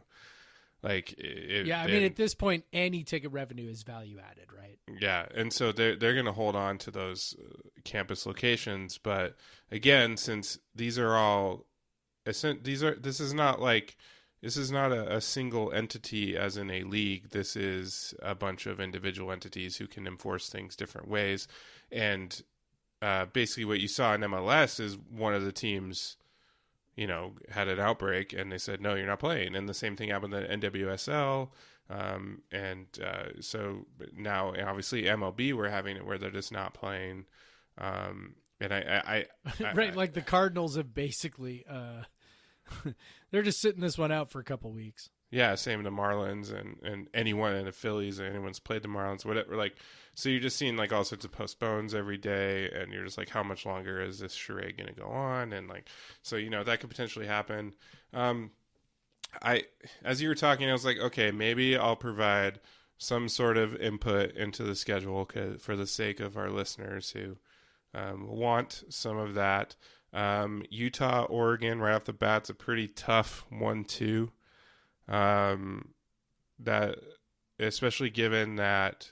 like, at this point, any ticket revenue is value added, right? Yeah, and so they're going to hold on to those campus locations. But again, since these are all, this is not a single entity as in a league. This is a bunch of individual entities who can enforce things different ways. And basically what you saw in MLS is one of the teams, had an outbreak and they said, no, you're not playing. And the same thing happened in NWSL. So now, obviously, MLB, we're having it where they're just not playing. And right, like the Cardinals have basically they're just sitting this one out for a couple weeks. Yeah, same the Marlins and anyone in the Phillies, anyone's played the Marlins, whatever. Like, so you're just seeing like all sorts of postpones every day, and you're just like, how much longer is this charade going to go on? And like, so that could potentially happen. As you were talking, I was like, okay, maybe I'll provide some sort of input into the schedule for the sake of our listeners who want some of that. Utah, Oregon, right off the bat's a pretty tough 1-2. That, especially given that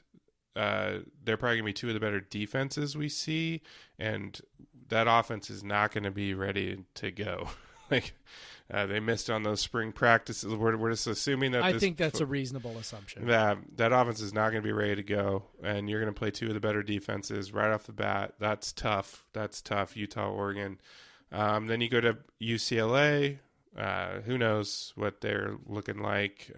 they're probably going to be two of the better defenses we see, and that offense is not going to be ready to go. Like, they missed on those spring practices. We're just assuming that. I think that's a reasonable assumption. That offense is not going to be ready to go, and you're going to play two of the better defenses right off the bat. That's tough. Utah, Oregon. Then you go to UCLA. Who knows what they're looking like?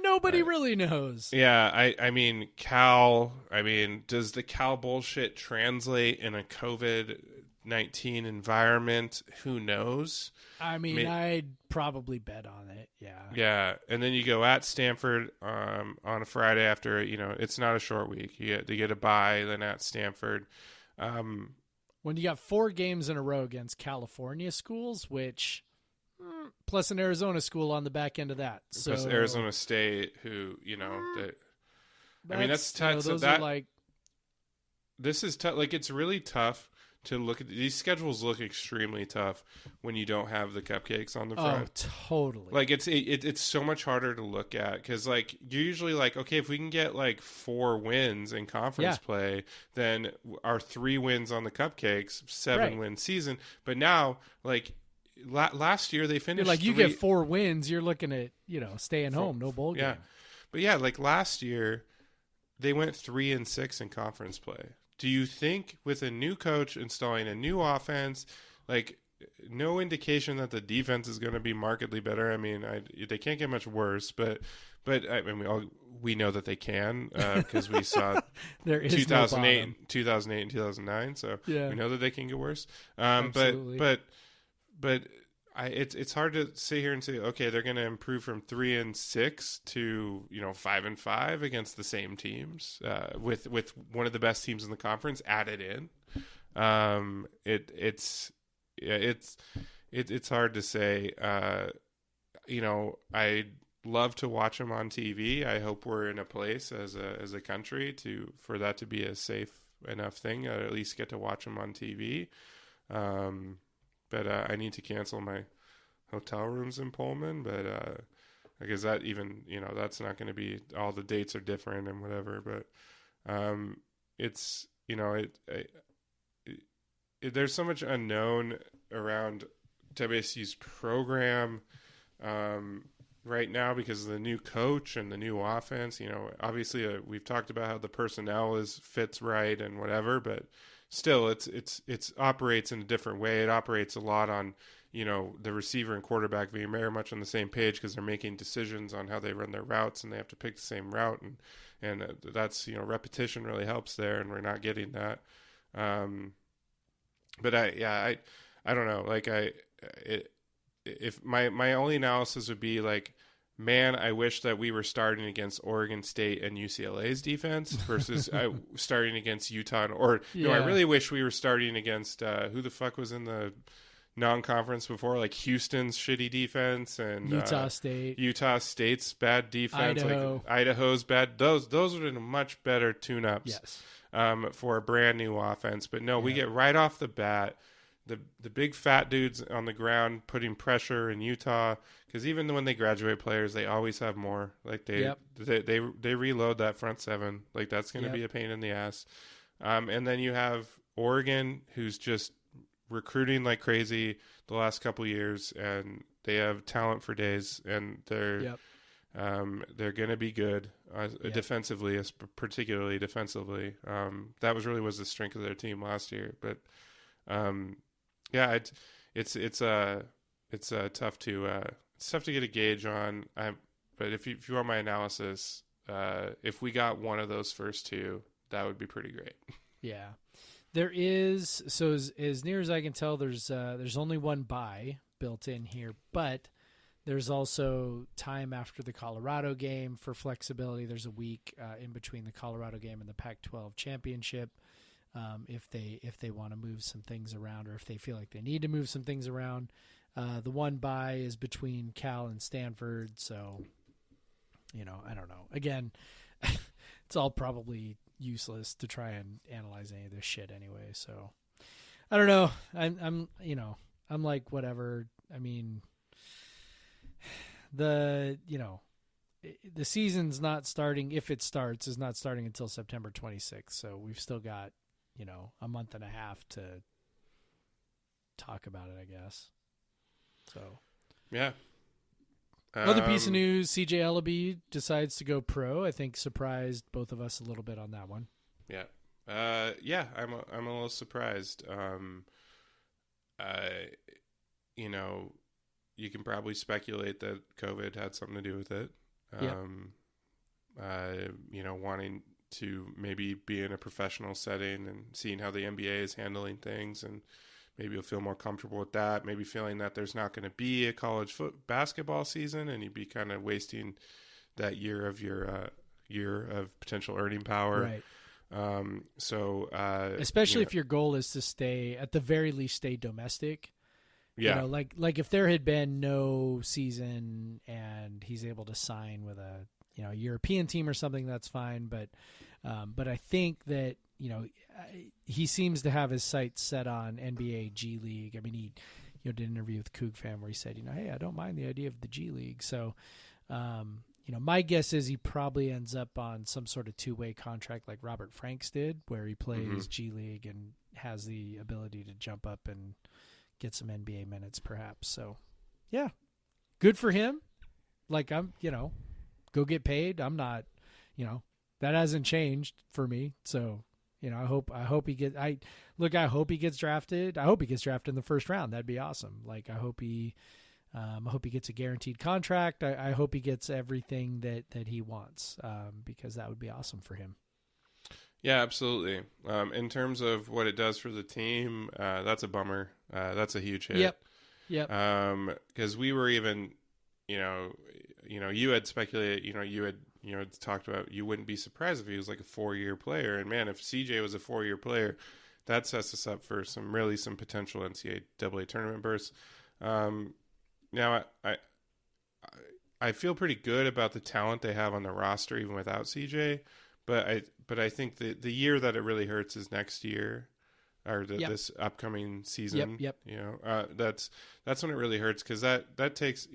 Nobody really knows. Yeah, I mean, Cal. I mean, does the Cal bullshit translate in a COVID COVID-19 environment. Who knows? I mean, I'd probably bet on it. Yeah. Yeah, and then you go at Stanford on a Friday after, it's not a short week. You get a bye, then at Stanford. When you got 4 games in a row against California schools, which plus an Arizona school on the back end of that. So plus Arizona State, who, that's tough. Those are like, this is tough. Like, it's really tough to look at. These schedules look extremely tough when you don't have the cupcakes on the front. Oh, totally. Like, it's so much harder to look at because, like, you're usually like, okay, if we can get like 4 wins in conference play, then our 3 wins on the cupcakes, 7-win season. But now, like, last year they finished you get 4 wins, you're looking at staying home, no bowl game. Yeah, but yeah, like last year they went 3-6 in conference play. Do you think with a new coach installing a new offense, like no indication that the defense is going to be markedly better? I mean, they can't get much worse, but I mean, we know that they can because we saw there is 2008 and 2009. So we know that they can get worse. But it's hard to sit here and say, okay, they're going to improve from 3-6 to 5-5 against the same teams with one of the best teams in the conference added in. It's hard to say. I love to watch them on TV. I hope we're in a place as a country for that to be a safe enough thing. I at least get to watch them on TV. But I need to cancel my hotel rooms in Pullman. But because that even that's not going to be, all the dates are different and whatever. But it's there's so much unknown around WSU's program right now because of the new coach and the new offense. Obviously we've talked about how the personnel fits right and whatever, but still it's operates in a different way. It operates a lot on the receiver and quarterback being very much on the same page because they're making decisions on how they run their routes and they have to pick the same route, and that's repetition really helps there, and we're not getting that. But I don't know. Like if my only analysis would be like, man, I wish that we were starting against Oregon State and UCLA's defense versus starting against Utah. I really wish we were starting against who the fuck was in the non-conference before, like Houston's shitty defense and Utah State's bad defense, like Idaho's bad. Those would have been much better tune-ups for a brand new offense. But no, we get right off the bat the big fat dudes on the ground putting pressure in Utah, because even when they graduate players, they always have more. Like they reload that front seven. Like that's going to be a pain in the ass. And then you have Oregon, who's just recruiting like crazy the last couple years, and they have talent for days, and they're going to be good defensively, particularly defensively. That was the strength of their team last year. But it's tough to get a gauge on. But if you want my analysis, if we got one of those first 2, that would be pretty great. Yeah. There is, so as near as I can tell, there's only one bye built in here, but there's also time after the Colorado game for flexibility. There's a week in between the Colorado game and the Pac-12 championship if they want to move some things around, or if they feel like they need to move some things around. The one bye is between Cal and Stanford, so I don't know. Again, it's all probably useless to try and analyze any of this shit anyway. So I don't know. I'm like, whatever. I mean, the season's not starting, if it starts, is not starting until September 26th. So we've still got, a month and a half to talk about it, I guess. So yeah. Another piece of news, CJ Ellaby decides to go pro. I think surprised both of us a little bit on that one. Yeah. I'm a little surprised. You can probably speculate that COVID had something to do with it. Wanting to maybe be in a professional setting and seeing how the NBA is handling things, and maybe you'll feel more comfortable with that. Maybe feeling that there's not going to be a college basketball season, and you'd be kind of wasting that year of your year of potential earning power. Right. Especially if your goal is to stay, at the very least, stay domestic. Yeah. Like if there had been no season and he's able to sign with a European team or something, that's fine. But I think that he seems to have his sights set on NBA G League. I mean, he did an interview with Coug Fan where he said, hey, I don't mind the idea of the G League. So, my guess is he probably ends up on some sort of two-way contract like Robert Franks did, where he plays G League and has the ability to jump up and get some NBA minutes perhaps. So, yeah, good for him. Like, I'm, go get paid. I'm not, that hasn't changed for me. So, I hope he gets drafted. I hope he gets drafted in the first round. That'd be awesome. Like, I hope he gets a guaranteed contract. I hope he gets everything that he wants, because that would be awesome for him. Yeah, absolutely. In terms of what it does for the team, that's a bummer. That's a huge hit. Yep. Because we were even, you had speculated, you had talked about, you wouldn't be surprised if he was like a 4-year player. And man, if CJ was a 4-year player, that sets us up for some potential NCAA tournament bursts. Now I feel pretty good about the talent they have on the roster, even without CJ. But I think the year that it really hurts is next year, or this upcoming season. Yep. That's when it really hurts, because that takes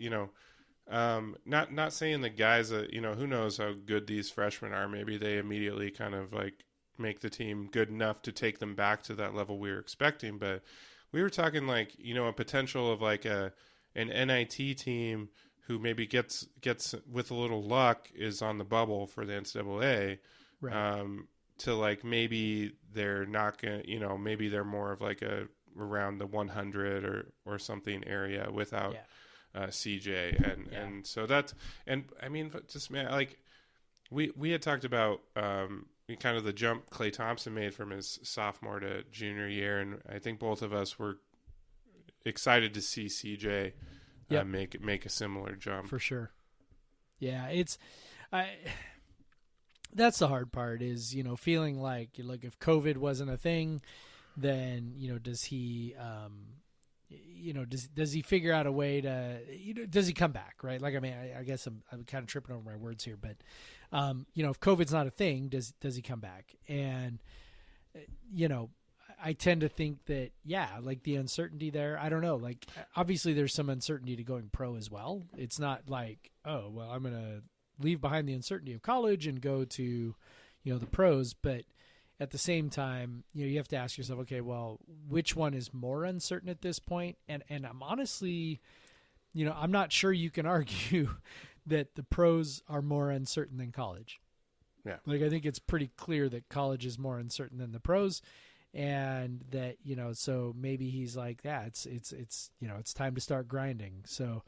not saying the guys that who knows how good these freshmen are. Maybe they immediately kind of like make the team good enough to take them back to that level we were expecting. But we were talking like a potential of like an NIT team who maybe gets with a little luck is on the bubble for the NCAA. Right. To like maybe they're not gonna, maybe they're more of like around the 100 or something area without CJ, and so that's, and I mean, just man, like we had talked about kind of the jump Klay Thompson made from his sophomore to junior year, and I think both of us were excited to see CJ make a similar jump for sure. Yeah, that's the hard part is, feeling like if COVID wasn't a thing, then, does he, does he figure out a way to, does he come back? Right. Like, I mean, I guess I'm kind of tripping over my words here, but, if COVID's not a thing, does he come back? And, I tend to think that, like the uncertainty there, I don't know, like obviously there's some uncertainty to going pro as well. It's not like, oh, well, I'm going to leave behind the uncertainty of college and go to, the pros. But at the same time, you have to ask yourself, okay, well, which one is more uncertain at this point? And I'm honestly, I'm not sure you can argue that the pros are more uncertain than college. Yeah. Like, I think it's pretty clear that college is more uncertain than the pros, and that, so maybe he's like, it's time to start grinding. So,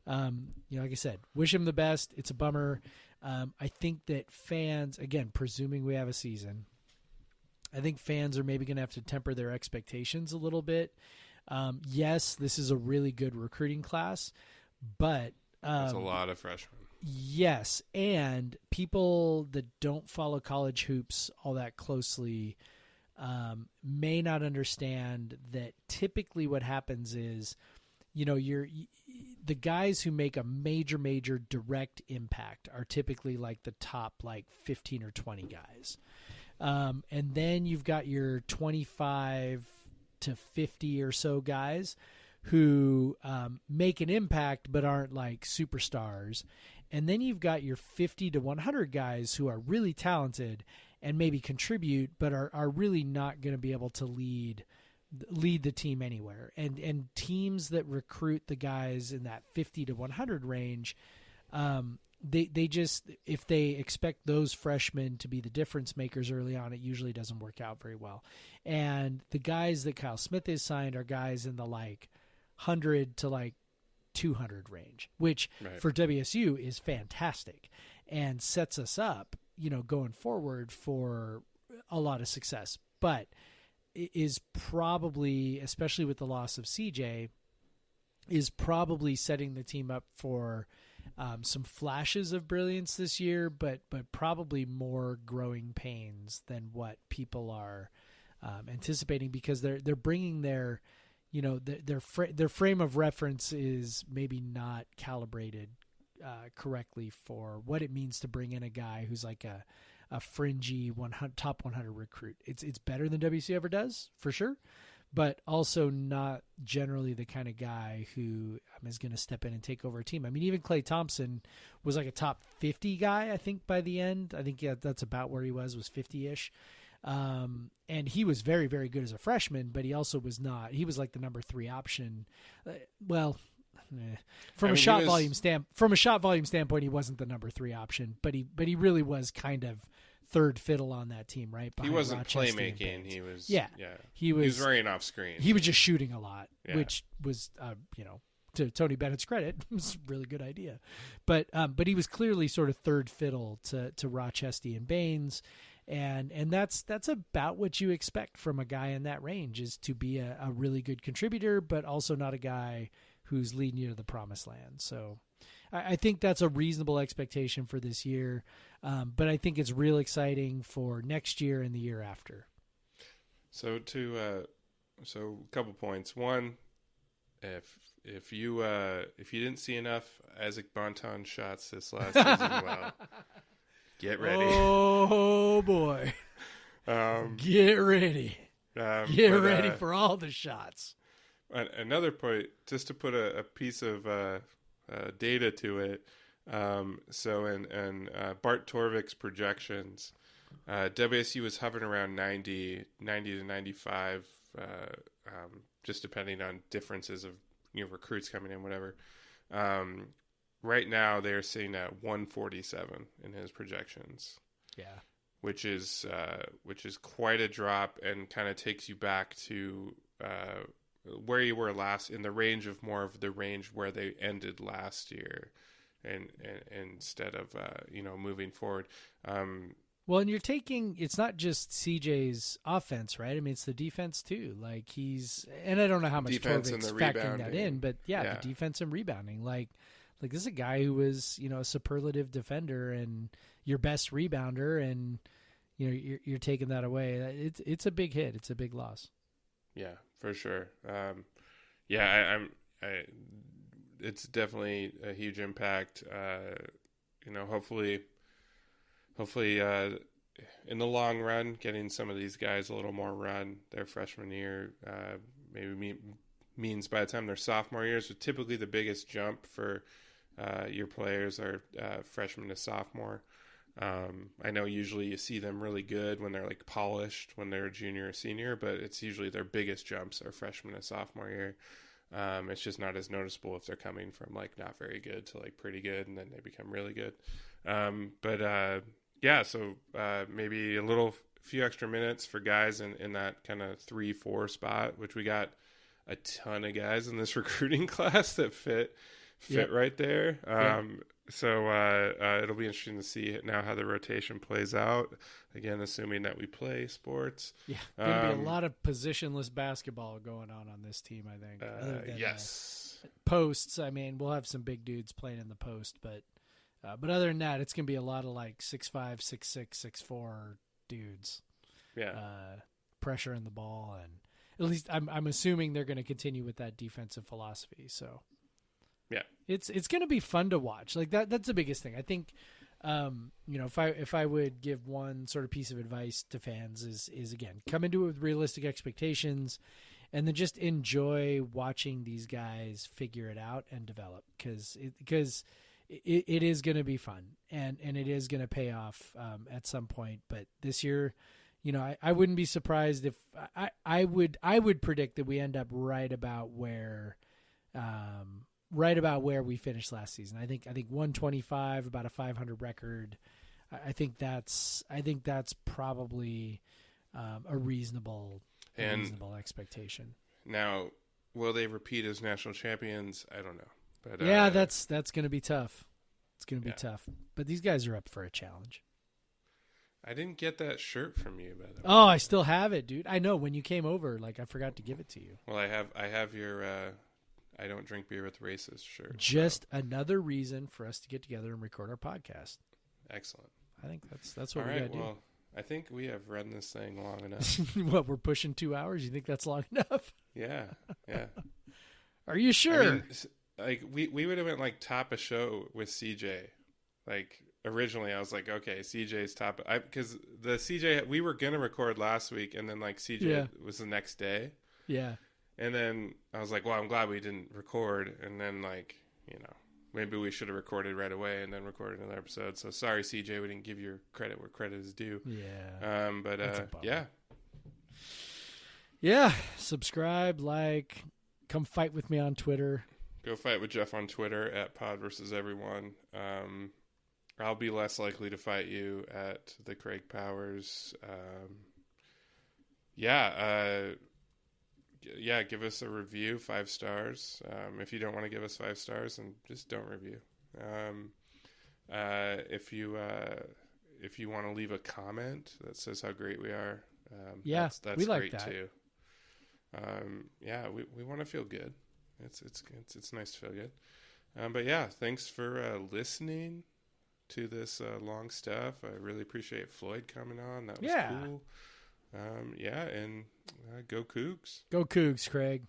like I said, wish him the best. It's a bummer. I think that fans, again, presuming we have a season, I think fans are maybe going to have to temper their expectations a little bit. Yes, this is a really good recruiting class, but that's a lot of freshmen. Yes, and people that don't follow college hoops all that closely may not understand that typically what happens is, the guys who make a major direct impact are typically like the top like 15 or 20 guys. And then you've got your 25 to 50 or so guys who make an impact but aren't like superstars. And then you've got your 50 to 100 guys who are really talented and maybe contribute but are really not going to be able to lead the team anywhere. And teams that recruit the guys in that 50 to 100 range, they just, if they expect those freshmen to be the difference makers early on, it usually doesn't work out very well. And the guys that Kyle Smith has signed are guys in the like 100 to like 200 range, which for WSU is fantastic and sets us up going forward for a lot of success, but is probably, especially with the loss of CJ, is probably setting the team up for some flashes of brilliance this year, but probably more growing pains than what people are anticipating, because they're bringing their frame of reference is maybe not calibrated correctly for what it means to bring in a guy who's like a fringy top 100 recruit. It's better than WC ever does, for sure, but also not generally the kind of guy who is going to step in and take over a team. I mean, even Klay Thompson was like a top 50 guy, I think, by the end. I think that's about where he was 50-ish. And he was very, very good as a freshman, but he also was not. He was like the number 3 option. From a shot volume standpoint, he wasn't the number 3 option, but he really was kind of third fiddle on that team, right? He wasn't playmaking. He was he was running off screen. He was just shooting a lot, which was to Tony Bennett's credit, it was a really good idea. But he was clearly sort of third fiddle to Rochester and Baines. And that's about what you expect from a guy in that range, is to be a really good contributor, but also not a guy who's leading you to the promised land. So I think that's a reasonable expectation for this year. But I think it's real exciting for next year and the year after. So a couple points. One, if you didn't see enough Isaac Bonton shots this last season, well, get ready. Oh boy. Get ready. Get ready for all the shots. Another point, just to put a piece of data to it. So in Bart Torvik's projections, WSU was hovering around 90 to 95, just depending on differences of recruits coming in, whatever. Right now, they're sitting at 147 in his projections. Yeah, which is quite a drop, and kind of takes you back to where you were last, in the range where they ended last year, and instead of moving forward. Well, and it's not just CJ's offense, right? I mean, it's the defense too. Like and I don't know how much Torvik's factoring that in, but the defense and rebounding. Like this is a guy who was, a superlative defender and your best rebounder, and you're taking that away. It's a big hit. It's a big loss. Yeah, for sure. It's definitely a huge impact. Hopefully, in the long run, getting some of these guys a little more run their freshman year, maybe means by the time they're sophomore years, so typically the biggest jump for your players are freshman to sophomore. I know usually you see them really good when they're like polished when they're junior or senior, but it's usually their biggest jumps are freshman to sophomore year. It's just not as noticeable if they're coming from like not very good to like pretty good, and then they become really good. So maybe a few extra minutes for guys in that kind of 3-4 spot, which we got a ton of guys in this recruiting class that fit right there. So it'll be interesting to see now how the rotation plays out. Again, assuming that we play sports. Yeah, going to be a lot of positionless basketball going on this team, I think. Yes. Posts, I mean, we'll have some big dudes playing in the post, but other than that, it's going to be a lot of like 6'5", 6'6", 6'4" dudes. Yeah. Pressuring the ball, and at least I'm assuming they're going to continue with that defensive philosophy. So. Yeah, it's going to be fun to watch. Like that's the biggest thing. I think, if I would give one sort of piece of advice to fans is again, come into it with realistic expectations, and then just enjoy watching these guys figure it out and develop, because it is going to be fun, and it is going to pay off at some point. But this year, I wouldn't be surprised if I would predict that we end up right about where we finished last season. I think 125, about a 500 record. I think that's probably a reasonable expectation. Now, will they repeat as national champions? I don't know. But that's going to be tough. It's going to be tough. But these guys are up for a challenge. I didn't get that shirt from you, by the way. Oh, I still have it, dude. I know when you came over, like I forgot to give it to you. Well, I have your I don't drink beer with racist shirt. Just another reason for us to get together and record our podcast. Excellent. I think that's what All we right. gotta Well, I think we have run this thing long enough. do. What, we're pushing 2 hours? You think that's long enough? Yeah. Yeah. Are you sure? I mean, like we would have went like top a show with CJ. Like originally, I was like, okay, CJ's top. Because the CJ we were gonna record last week, and then like CJ was the next day. Yeah. And then I was like, well, I'm glad we didn't record. And then like maybe we should have recorded right away and then recorded another episode. So sorry, CJ, we didn't give your credit where credit is due. Yeah. But yeah. Yeah. Subscribe, like, come fight with me on Twitter. Go fight with Jeff on Twitter at Pod versus Everyone. I'll be less likely to fight you at the Craig Powers. Give us a review, 5 stars. If you don't want to give us 5 stars, then just don't review. If you want to leave a comment that says how great we are, that's we like great that. too. We want to feel good. It's nice to feel good. But yeah, thanks for listening to this long stuff. I really appreciate Floyd coming on. That was cool. And go Cougs. Go Cougs, Craig.